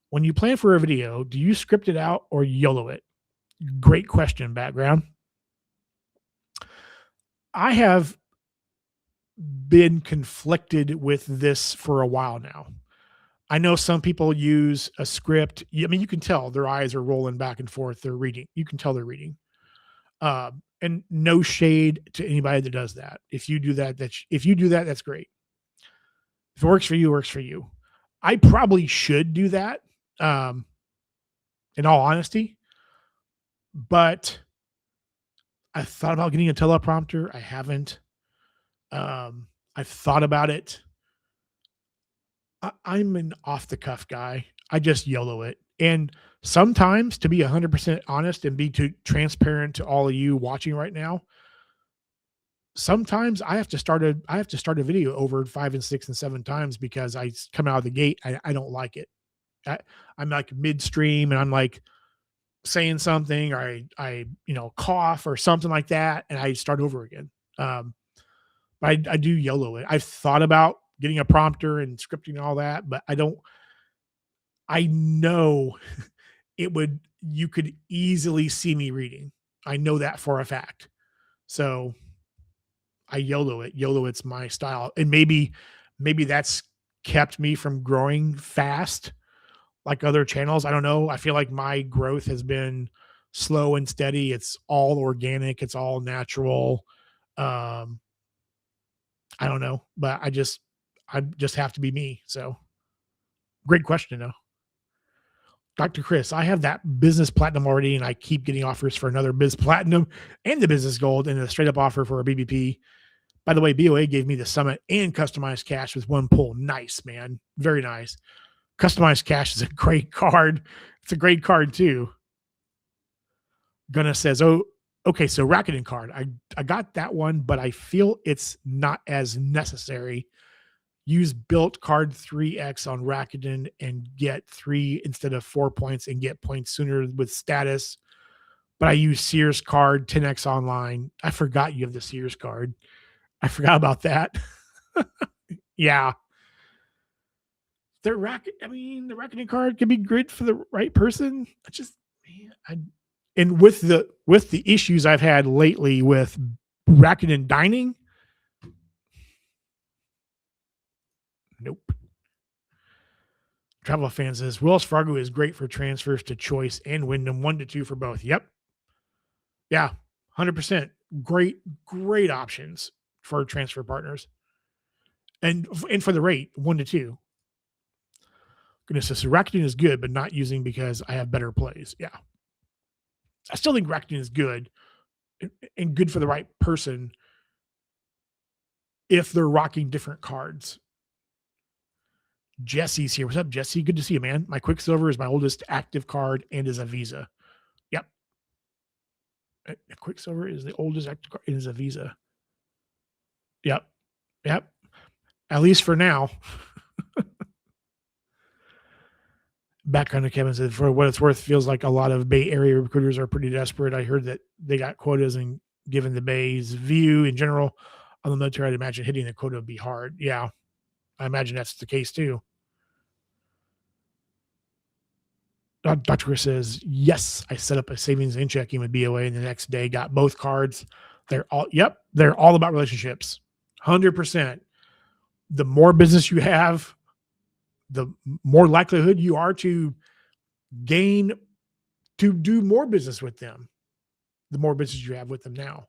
When you plan for a video, do you script it out or YOLO it? Great question, background. I have been conflicted with this for a while now. I know some people use a script. I mean, you can tell their eyes are rolling back and forth. They're reading. You can tell they're reading. And no shade to anybody that does that. If you do that, that's great. If it works for you, it works for you. I probably should do that, in all honesty. But I thought about getting a teleprompter. I haven't. I've thought about it. I'm an off the cuff guy. I just YOLO it. And sometimes, to be 100% honest and be too transparent to all of you watching right now, sometimes I have to start a video over 5 and 6 and 7 times because I come out of the gate. I don't like it. I, I'm like midstream and I'm like saying something or cough or something like that. And I start over again. Um, I do YOLO it. I've thought about getting a prompter and scripting all that, but I know you could easily see me reading. I know that for a fact. So I YOLO it. YOLO, it's my style. And maybe that's kept me from growing fast like other channels. I don't know. I feel like my growth has been slow and steady. It's all organic. It's all natural. Um, I don't know, but I just have to be me. So great question though. Dr. Chris, I have that business platinum already, and I keep getting offers for another biz platinum and the business gold and a straight up offer for a BBP. By the way, BOA gave me the summit and customized cash with one pull. Nice, man. Very nice. Customized cash is a great card. It's a great card too. Gunna says, oh, okay, so Rakuten card. I got that one, but I feel it's not as necessary. Use built card 3X on Rakuten and get 3 instead of 4 points and get points sooner with status. But I use Sears card 10X online. I forgot you have the Sears card. I forgot about that. Yeah. The Rakuten card could be great for the right person. I just, man, and with the issues I've had lately with Rakuten dining, nope. Travel fan says Wells Fargo is great for transfers to Choice and Wyndham 1 to 2 for both. Yep. Yeah. 100%. Great options for transfer partners. And for the rate 1 to 2. Goodness, so Rakuten is good, but not using because I have better plays. Yeah. I still think Rakuten is good and good for the right person if they're rocking different cards. Jesse's here. What's up, Jesse? Good to see you, man. My Quicksilver is my oldest active card and is a Visa. Yep. Quicksilver is the oldest active card and is a Visa. Yep. Yep. At least for now. Background to Kevin said, for what it's worth, feels like a lot of Bay Area recruiters are pretty desperate. I heard that they got quotas, and given the Bay's view in general on the military, I'd imagine hitting the quota would be hard. Yeah. I imagine that's the case too. Dr. Chris says, yes, I set up a savings and checking with BOA and the next day got both cards. They're all about relationships. 100%. The more business you have, the more likelihood you are to gain, to do more business with them. The more business you have with them now.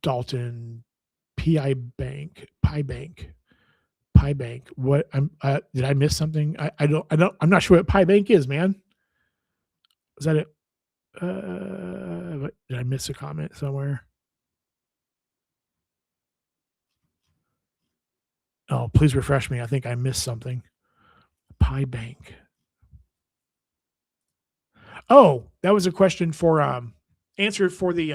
Dalton, Pi Bank. What did I miss something? I'm not sure what Pi Bank is, man. Is that it? Did I miss a comment somewhere? Oh, please refresh me. I think I missed something. Pi Bank. Oh, that was a question for answered for the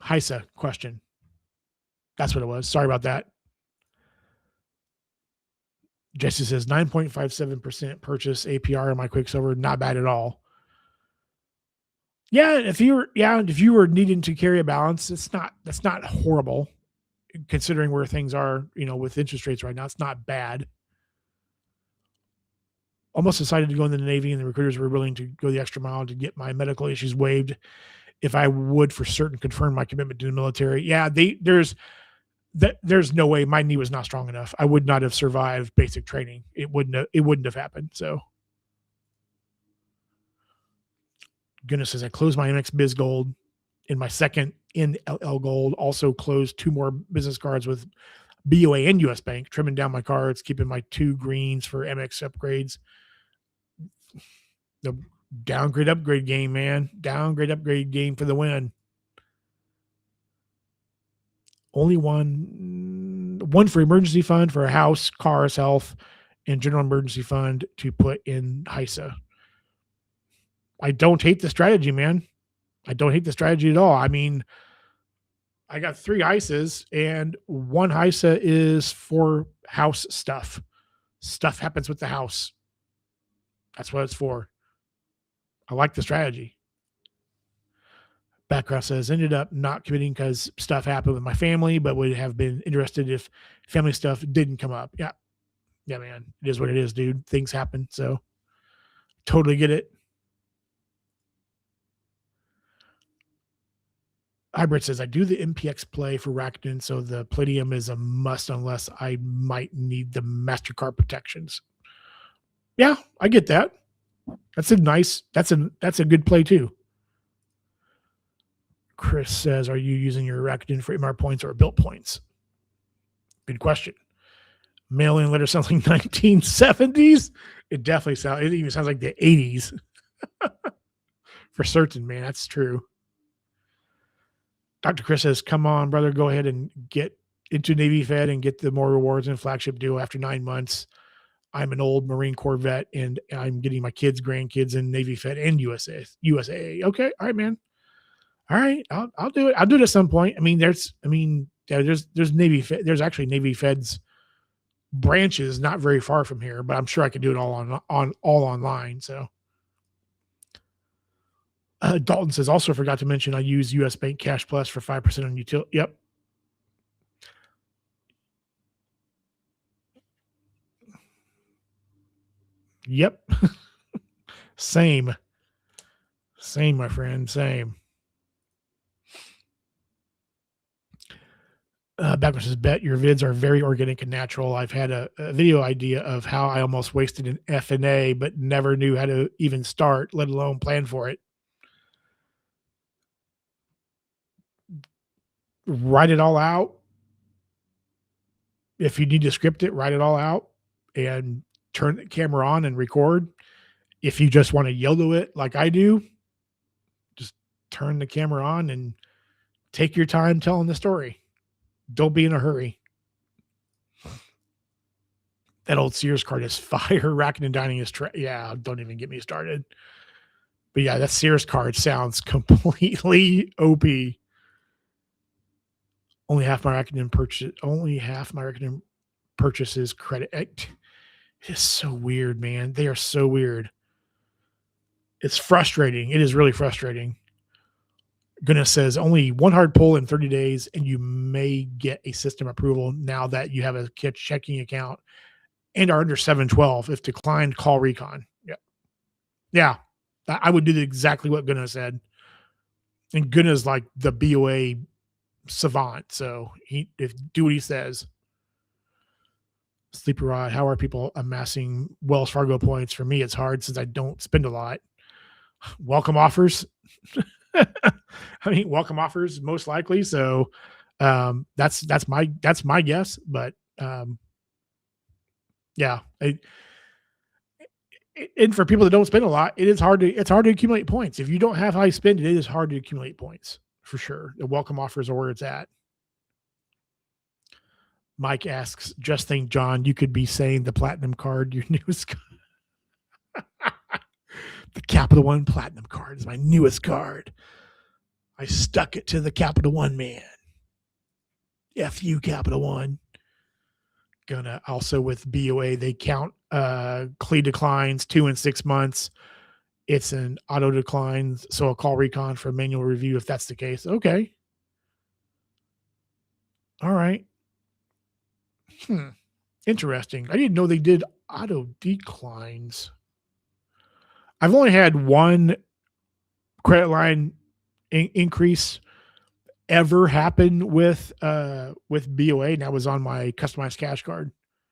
HISA question. That's what it was. Sorry about that. Jesse says 9.57% purchase APR in my Quicksilver. Not bad at all. Yeah, if you were needing to carry a balance, that's not horrible considering where things are, with interest rates right now. It's not bad. Almost decided to go into the Navy, and the recruiters were willing to go the extra mile to get my medical issues waived if I would for certain confirm my commitment to the military. Yeah, there's no way my knee was not strong enough. I would not have survived basic training. It wouldn't have happened. So goodness says I closed my Amex Biz Gold in my second in LL Gold. Also closed 2 more business cards with BOA and US Bank, trimming down my cards, keeping my 2 greens for Amex upgrades. The downgrade upgrade game, man. Downgrade upgrade game for the win. Only one for emergency fund for a house, cars, health, and general emergency fund to put in HISA. I don't hate the strategy, man. I don't hate the strategy at all. I mean, I got 3 HISAs, and 1 HISA is for house stuff. Stuff happens with the house. That's what it's for. I like the strategy. Background says ended up not committing because stuff happened with my family, but would have been interested if family stuff didn't come up. Yeah. Yeah, man. It is what it is, dude. Things happen. So totally get it. Hybrid says, I do the MPX play for Rakuten, so the Palladium is a must unless I might need the MasterCard protections. Yeah, I get that. That's a good play too. Chris says, are you using your Rakuten for MR points or built points? Good question. Mail-in letter sounds like 1970s. It even sounds like the 80s. For certain, man. That's true. Dr. Chris says, come on, brother, go ahead and get into Navy Fed and get the more rewards and flagship deal after 9 months. I'm an old Marine Corps vet and I'm getting my kids, grandkids in Navy Fed and USAA. Okay. All right, man. All right. I'll do it. I'll do it at some point. There's Navy Fed. There's actually Navy Fed's branches not very far from here, but I'm sure I could do it all online. So Dalton says, also forgot to mention I use US Bank Cash Plus for 5% on utility. Yep. Yep. Same, my friend. Same. Backwards says, bet your vids are very organic and natural. I've had a video idea of how I almost wasted an F&A, but never knew how to even start, let alone plan for it. Write it all out. If you need to script it, write it all out and turn the camera on and record. If you just want to YOLO it like I do, just turn the camera on and take your time telling the story. Don't be in a hurry. That old Sears card is fire. Racking and dining is yeah, don't even get me started. But yeah, that Sears card sounds completely OP. Only half my Rakuten purchases credit. It is so weird, man. They are so weird. It's frustrating. It is really frustrating. Goodness says only one hard pull in 30 days, and you may get a system approval now that you have a checking account and are under 712. If declined, call Recon. Yeah. Yeah. I would do exactly what Gunna said. And Gunna's like the BOA savant. So do what he says. Sleeper Rod, how are people amassing Wells Fargo points? For me, it's hard since I don't spend a lot. Welcome offers. Welcome offers most likely. So that's my guess. But yeah. And for people that don't spend a lot, it's hard to accumulate points. If you don't have high spend, it is hard to accumulate points for sure. The welcome offers are where it's at. Mike asks, just think, John, you could be saying the platinum card, your newest card. The Capital One platinum card is my newest card. I stuck it to the Capital One man. F you, Capital One. Gonna also with BOA, they count CLE declines 2 and 6 months. It's an auto decline, so I'll call Recon for a manual review if that's the case. Okay. All right. Interesting. I didn't know they did auto declines. I've only had one credit line increase ever happen with BOA, and that was on my customized cash card.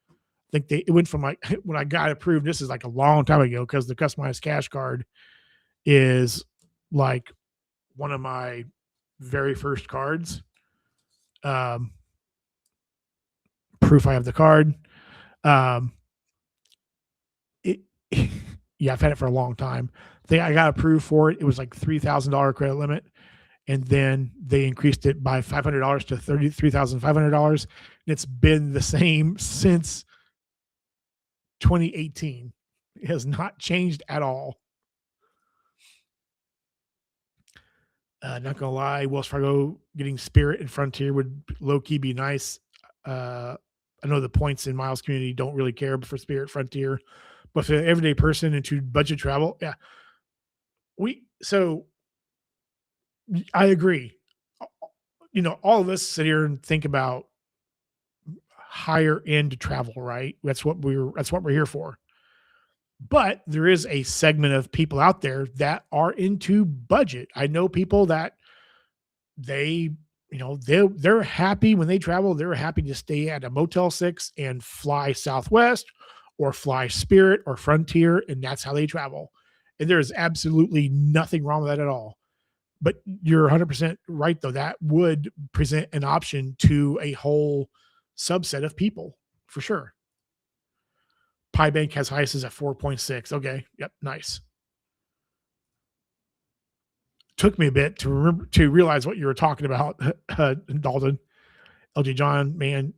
I think it went from like when I got approved. This is like a long time ago because the customized cash card is like one of my very first cards. Proof I have the card. Yeah, I've had it for a long time. I got approved for it. It was like $3,000 credit limit. And then they increased it by $500 to $33,500. And it's been the same since 2018. It has not changed at all. Not gonna lie, Wells Fargo getting Spirit and Frontier would low key be nice. I know the points in miles community don't really care for Spirit Frontier, but for the everyday person into budget travel, yeah, so I agree. All of us sit here and think about higher end travel, right? That's what we're here for. But there is a segment of people out there that are into budget. I know people that they, they're happy when they travel. They're happy to stay at a Motel 6 and fly Southwest or fly Spirit or Frontier, and that's how they travel. And there is absolutely nothing wrong with that at all. But you're 100% right, though. That would present an option to a whole subset of people for sure. Pi Bank has HISAs at 4.6. Okay. Yep. Nice. Took me a bit to realize what you were talking about, Dalton. LJ John, man,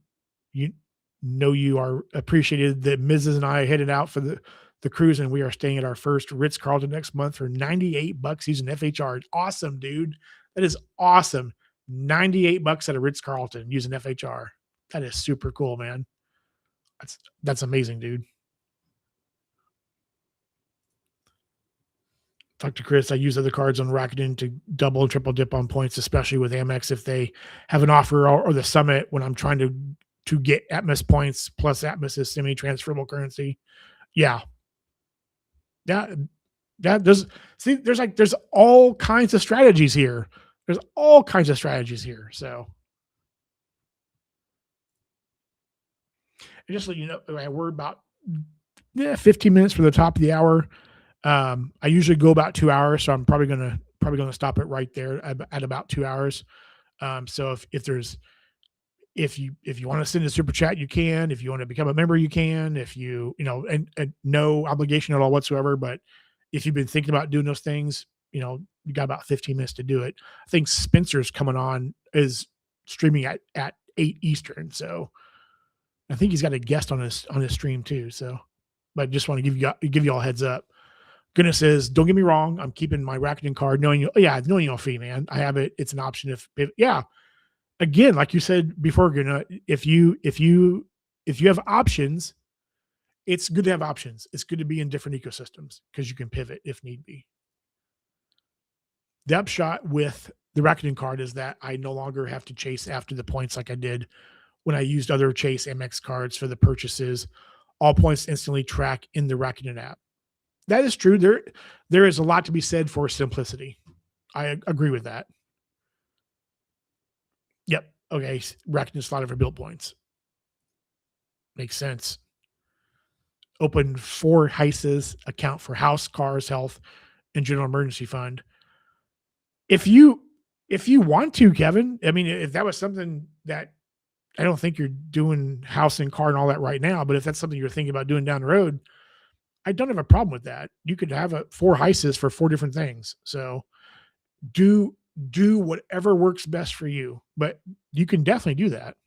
you you are appreciated. The Mrs. and I headed out for the cruise, and we are staying at our first Ritz Carlton next month for $98 using FHR. Awesome, dude. That is awesome. $98 at a Ritz Carlton using FHR. That is super cool, man. That's amazing, dude. Talk to Chris. I use other cards on Rakuten to double and triple dip on points, especially with Amex if they have an offer, or the Summit when I'm trying to get Atmos points plus Atmos is semi-transferable currency. Yeah. Yeah. There's all kinds of strategies here. There's all kinds of strategies here. So just so you know, we're about 15 minutes for the top of the hour. I usually go about 2 hours, so I'm probably gonna stop it right there at about 2 hours. So if you want to send a super chat, you can. If you want to become a member, you can. If and no obligation at all whatsoever. But if you've been thinking about doing those things, you got about 15 minutes to do it. I think Spencer's coming on is streaming at 8 Eastern, so I think he's got a guest on his stream too. So, but just want to give you all a heads up. Goodness says, don't get me wrong, I'm keeping my Rakuten card, knowing no fee, man. I have it. It's an option if yeah. Again, like you said before, if you have options, it's good to have options. It's good to be in different ecosystems because you can pivot if need be. The upshot with the Rakuten card is that I no longer have to chase after the points like I did when I used other Chase Amex cards for the purchases. All points instantly track in the Rakuten app. That is true. There is a lot to be said for simplicity. I agree with that. Yep. Okay. Rakuten slotted for build points. Makes sense. Open 4 HISAs, account for house, cars, health, and general emergency fund. If you want to, Kevin, I mean, if that was something that I don't think you're doing house and car and all that right now, but if that's something you're thinking about doing down the road, I don't have a problem with that. You could have 4 HISAs for 4 different things. So do whatever works best for you, but you can definitely do that.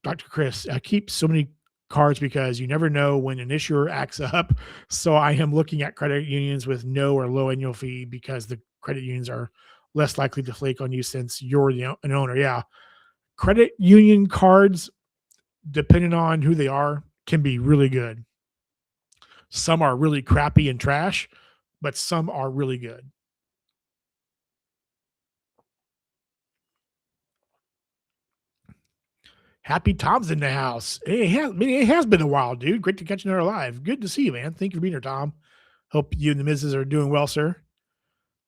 Dr. Chris, I keep so many cards because you never know when an issuer acts up. So I am looking at credit unions with no or low annual fee because the credit unions are less likely to flake on you since you're an owner. Yeah. Credit union cards, depending on who they are, can be really good. Some are really crappy and trash, but some are really good. Happy Tom's in the house. It has been a while, dude. Great to catch you there alive. Good to see you, man. Thank you for being here, Tom. Hope you and the missus are doing well, sir.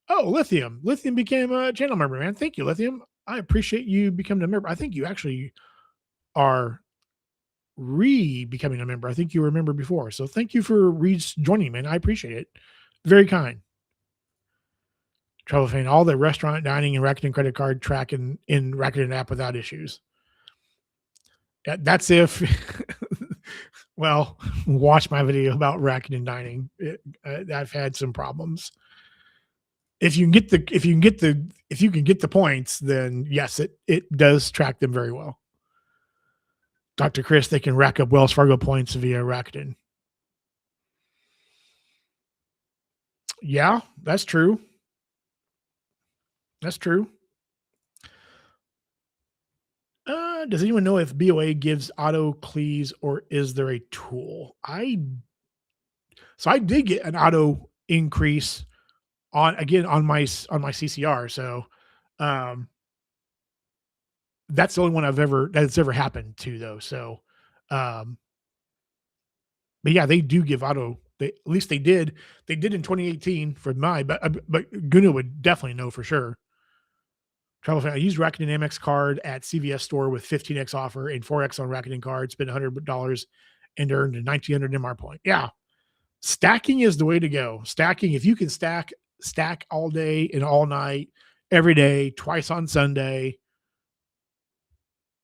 Oh, Lithium. Lithium became a channel member, man. Thank you, Lithium. I appreciate you becoming a member. I think you actually are becoming a member. I think you were a member before. So thank you for joining, man. I appreciate it. Very kind. Travel fan, all the restaurant, dining, and Rakuten credit card track in Rakuten app without issues. That's if, well, watch my video about Rakuten dining. I've had some problems. If you can get the points, then yes, it does track them very well. Dr. Chris, they can rack up Wells Fargo points via Rakuten. Yeah, that's true. That's true. Does anyone know if BOA gives auto clees or is there a tool? I did get an auto increase on my CCR. So um that's the only one that's ever happened to though. So um but yeah, they do give auto. At least they did. They did in 2018 for my, but Guna would definitely know for sure. Travel fan. I used Rakuten Amex card at CVS store with 15x offer and 4x on Rakuten card. Spent $100 and earned a 1900 MR point. Yeah, stacking is the way to go. Stacking, if you can stack all day and all night, every day, twice on Sunday.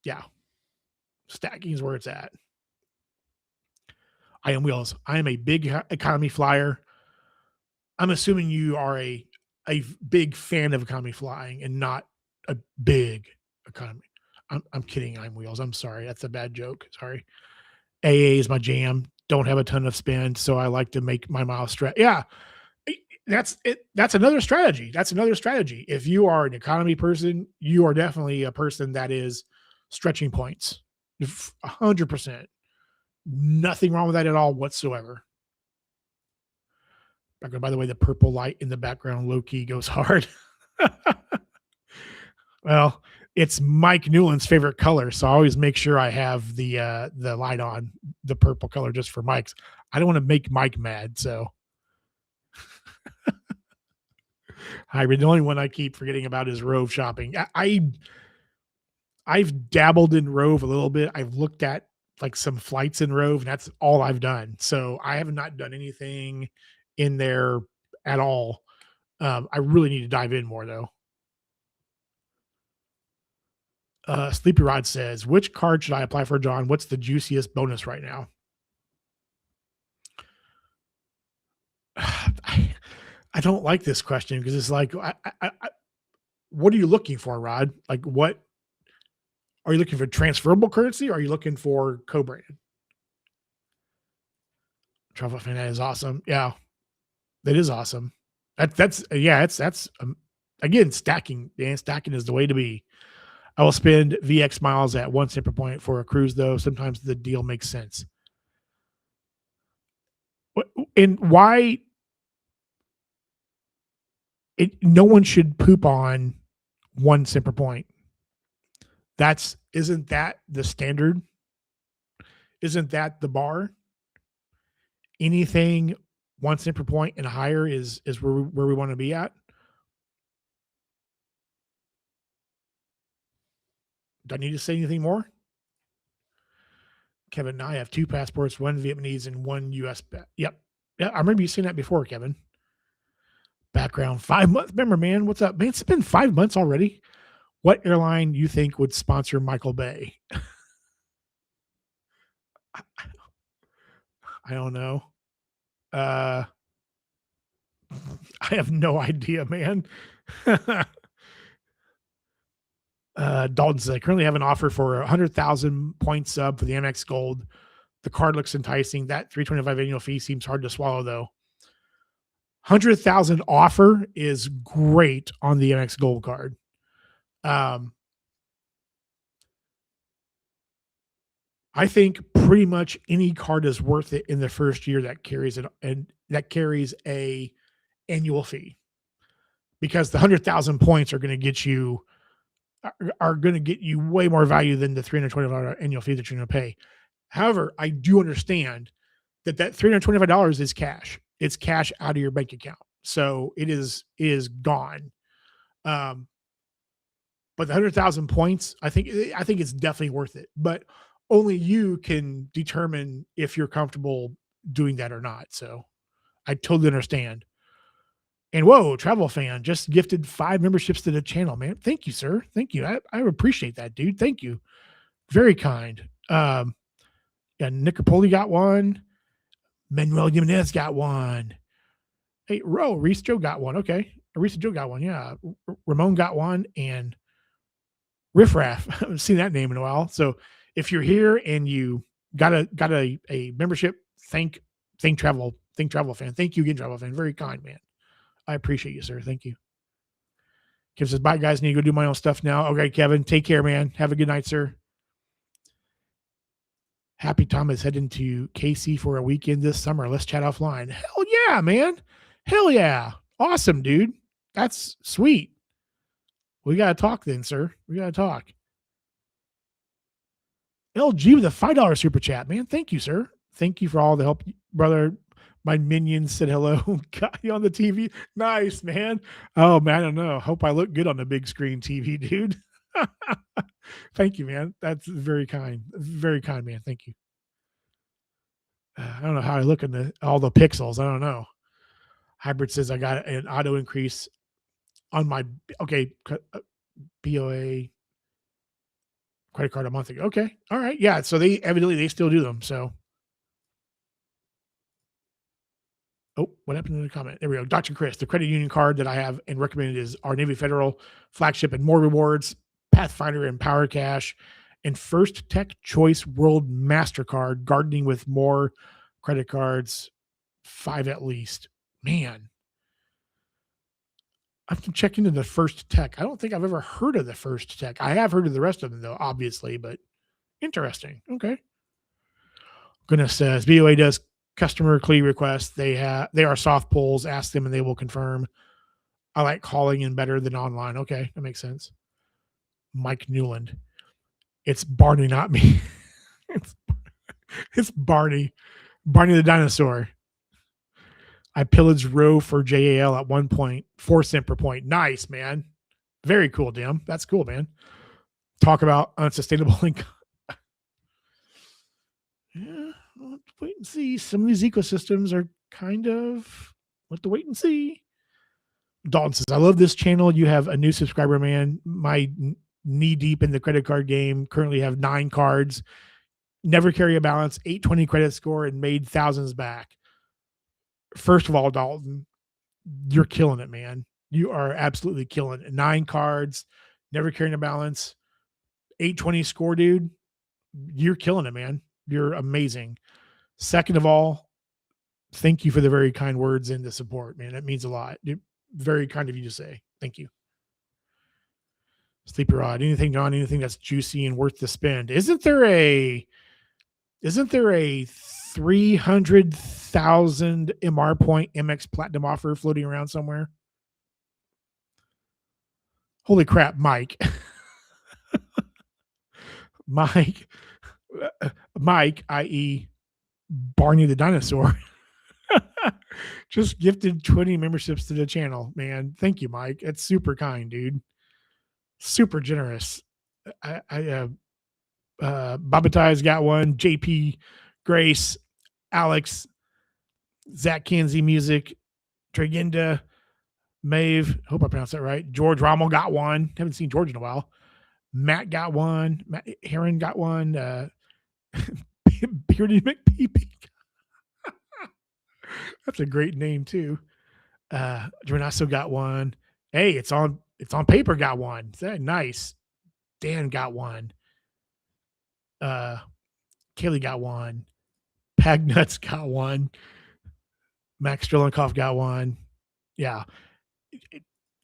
Yeah, stacking is where it's at. I am Wheels. I am a big economy flyer. I'm assuming you are a big fan of economy flying and not a big economy. I'm kidding. I'm Wheels. I'm sorry. That's a bad joke. Sorry. AA is my jam. Don't have a ton of spend, so I like to make my miles stretch. Yeah, that's it. That's another strategy. That's another strategy. If you are an economy person, you are definitely a person that is stretching points. 100%. Nothing wrong with that at all whatsoever. Background, by the way, the purple light in the background low key goes hard. Well, it's Mike Newland's favorite color, so I always make sure I have the light on, the purple color, just for Mike's. I don't want to make Mike mad, so the only one I keep forgetting about is Rove shopping. I've dabbled in Rove a little bit. I've looked at like some flights in Rove, and that's all I've done. So I have not done anything in there at all. I really need to dive in more though. Sleepy Rod says, which card should I apply for, John? What's the juiciest bonus right now? I don't like this question because it's like, what are you looking for, Rod? Like, what are you looking for? Transferable currency? Or are you looking for co-branded? Travel fan, that is awesome. Yeah, that is awesome. That's again stacking. Dan, stacking is the way to be. I will spend VX miles at 1 cent per point for a cruise, though. Sometimes the deal makes sense. And why no one should poop on 1 cent per point. Isn't that the standard? Isn't that the bar? Anything 1 cent per point and higher is where we want to be at. Do I need to say anything more? Kevin, I have 2 passports, 1 Vietnamese and 1 US. Yep. Yeah, I remember you saying that before, Kevin. Background, 5 months. Remember, man, what's up? Man, it's been 5 months already. What airline you think would sponsor Michael Bay? I don't know. I have no idea, man. Dalton says, I currently have an offer for 100,000 point sub for the Amex Gold. The card looks enticing. That 325 annual fee seems hard to swallow, though. 100,000 offer is great on the Amex Gold card. I think pretty much any card is worth it in the first year that carries it and that carries a annual fee, because the 100,000 points are going to get you way more value than the $325 annual fee that you're going to pay. However, I do understand that $325 is cash. It's cash out of your bank account, so it is gone. But the 100,000 points, I think it's definitely worth it. But only you can determine if you're comfortable doing that or not. So I totally understand. And whoa, travel fan just gifted 5 memberships to the channel, man. Thank you, sir. Thank you. I appreciate that, dude. Thank you. Very kind. Yeah, Nicopoli got one. Manuel Jimenez got one. Hey, Reese Joe got one. Okay. Reese Joe got one. Yeah. Ramon got one. And Riff Raff. I haven't seen that name in a while. So if you're here and you got a membership, think travel fan. Thank you again, travel fan. Very kind, man. I appreciate you, sir. Thank you. Kev says, bye, guys. Need to go do my own stuff now. Okay, Kevin. Take care, man. Have a good night, sir. Happy Tom is heading to KC for a weekend this summer. Let's chat offline. Hell yeah, man. Hell yeah. Awesome, dude. That's sweet. We got to talk then, sir. We got to talk. LG with a $5 super chat, man. Thank you, sir. Thank you for all the help, brother. My minions said hello. Got you on the TV. Nice, man. Oh, man, I don't know. Hope I look good on the big screen TV, dude. Thank you, man. That's very kind. Very kind, man. Thank you. I don't know how I look in all the pixels. I don't know. Hybrid says I got an auto increase on my BOA credit card a month ago. Okay. All right. Yeah. So they still do them. So, what happened to the comment? There we go. Dr. Chris, the credit union card that I have and recommended is our Navy Federal flagship and more rewards, Pathfinder and Power Cash, and First Tech Choice World MasterCard, gardening with more credit cards, 5 at least. Man, I have to check into the First Tech. I don't think I've ever heard of the First Tech. I have heard of the rest of them, though, obviously, but interesting. Okay. Goodness says BOA does customer CLE requests. They are soft pulls. Ask them and they will confirm. I like calling in better than online. Okay, that makes sense. Mike Newland. It's Barney, not me. it's Barney. Barney the dinosaur. I pillaged Row for JAL at 1 point, 4 cent per point. Nice, man. Very cool, Dim. That's cool, man. Talk about unsustainable income. Yeah, we'll wait and see. Some of these ecosystems are kind of let to wait and see. Dalton says, I love this channel. You have a new subscriber, man. My knee deep in the credit card game. Currently have 9 cards. Never carry a balance, 820 credit score, and made thousands back. First of all, Dalton, you're killing it, man. You are absolutely killing it. 9 cards, never carrying a balance, 820 score, dude. You're killing it, man. You're amazing. Second of all, thank you for the very kind words and the support, man. It means a lot. Very kind of you to say. Thank you. Sleepy Rod. Anything, John? Anything that's juicy and worth the spend? Isn't there a 300,000 MR point Amex Platinum offer floating around somewhere? Holy crap, Mike. Mike, i.e. Barney the dinosaur, just gifted 20 memberships to the channel, man. Thank you, Mike. It's super kind, dude. Super generous. Babatai's got one. JP, Grace, Alex, Zach Kenzie Music, Tragenda, Maeve. Hope I pronounced that right. George Rommel got one. Haven't seen George in a while. Matt got one. Matt Heron got one. Beardy McPeepee. That's a great name too. Renasso got one. Hey, it's on paper. Got one. Nice. Dan got one. Kaylee got one. Pagnuts got one. Max Strelnikov got one. Yeah.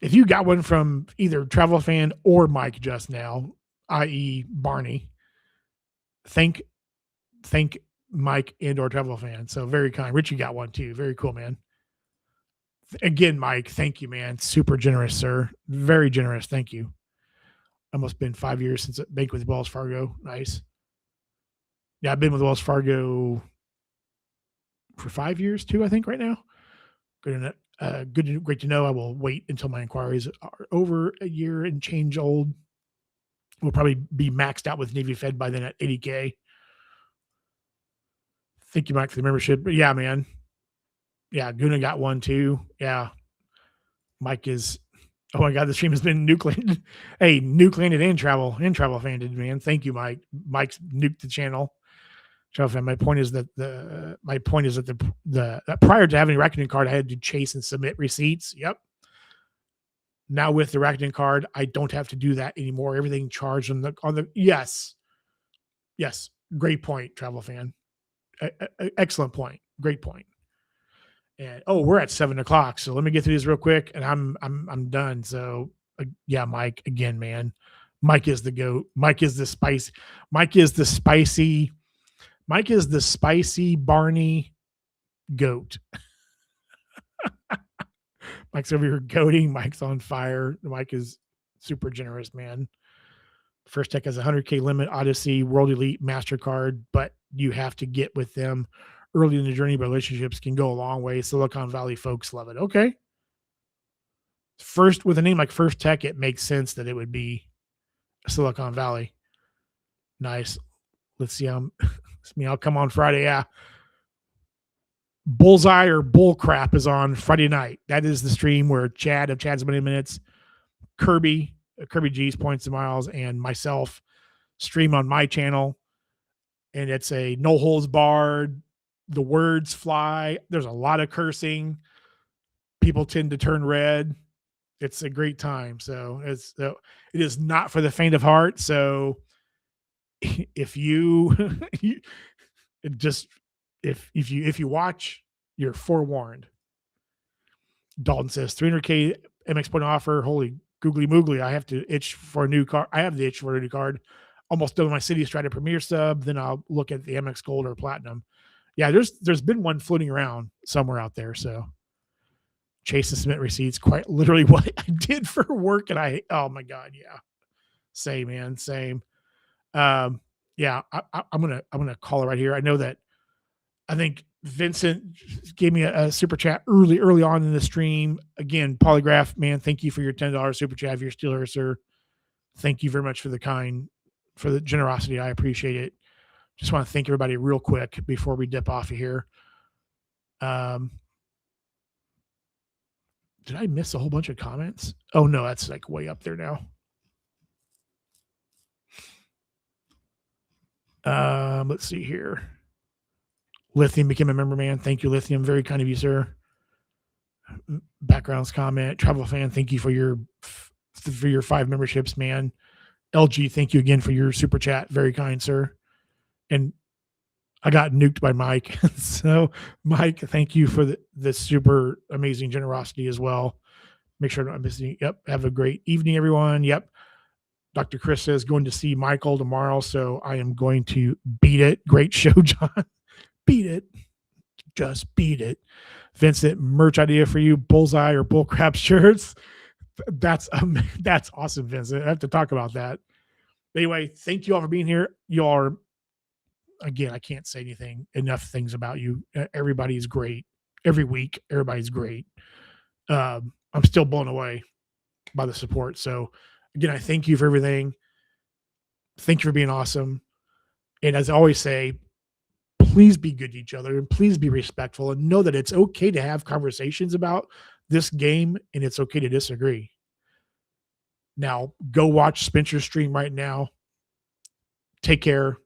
If you got one from either Travel Fan or Mike just now, i.e. Barney, thank Mike and or Travel Fan. So very kind. Richie got one too. Very cool, man. Again, Mike, thank you, man. Super generous, sir. Very generous. Thank you. Almost been 5 years since I banked with Wells Fargo. Nice. Yeah, I've been with Wells Fargo for 5 years too, I think, right now. Great to know. I will wait until my inquiries are over a year and change old. We'll probably be maxed out with Navy Fed by then at 80K. Thank you, Mike, for the membership. But yeah, man. Yeah, Guna got one too. Yeah. Mike is, oh my God, the stream has been nuke-landed. Hey, nuke-landed and travel fan, man. Thank you, Mike. Mike's nuked the channel. Travel fan. My point is that the prior to having a Rakuten card, I had to chase and submit receipts. Yep. Now with the Rakuten card, I don't have to do that anymore. Everything charged on the yes. Great point, travel fan. Excellent point. Great point. And we're at 7:00, so let me get through this real quick, and I'm done. So yeah, Mike, again, man, Mike is the goat. Mike is the spicy Mike is the spicy Barney goat. Mike's over here goading. Mike's on fire. Mike is super generous, man. First Tech has a 100K limit, Odyssey, World Elite, MasterCard, but you have to get with them early in the journey. But relationships can go a long way. Silicon Valley folks love it. Okay. First, with a name like First Tech, it makes sense that it would be Silicon Valley. Nice. Let's see. I'll come on Friday. Yeah. Bullseye or Bull Crap is on Friday night. That is the stream where Chad of Chad's Money Minutes, Kirby G's Points and Miles, and myself stream on my channel. And it's a no holds barred. The words fly. There's a lot of cursing. People tend to turn red. It's a great time. So it is not for the faint of heart. So if you if you watch, you're forewarned. Dalton says 300K Amex point offer. Holy googly moogly. I have to itch for a new card. I have the itch for a new card. Almost done with my Citi Strata Premier sub. Then I'll look at the Amex Gold or Platinum. Yeah, there's been one floating around somewhere out there. So chase and submit receipts, quite literally what I did for work. And oh my God, yeah. Same, man. Same. Yeah, I'm gonna call it right here. I know that I think Vincent gave me a super chat early on in the stream. Again, Polygraph, man, thank you for your $10 super chat. If you're still here, sir, thank you very much for the generosity. I appreciate it. Just want to thank everybody real quick before we dip off of here. Did I miss a whole bunch of comments? Oh no, that's like way up there now. Let's see here. Lithium became a member, man. Thank you, Lithium. Very kind of you, sir. Backgrounds comment. Travel fan, thank you for your 5 memberships, man. LG, thank you again for your super chat. Very kind, sir. And I got nuked by Mike. So, Mike, thank you for the super amazing generosity as well. Make sure I'm not missing. Yep. Have a great evening, everyone. Yep. Dr. Chris says going to see Michael tomorrow. So I am going to beat it. Great show, John. Beat it. Just beat it. Vincent, merch idea for you. Bullseye or bullcrap shirts. That's awesome, Vincent. I have to talk about that. Anyway, thank you all for being here. You all are, again, I can't say enough things about you. Everybody's great. Every week, everybody's great. I'm still blown away by the support. So again, I thank you for everything. Thank you for being awesome. And as I always say, please be good to each other and please be respectful and know that it's okay to have conversations about this game and it's okay to disagree. Now, go watch Spencer's stream right now. Take care.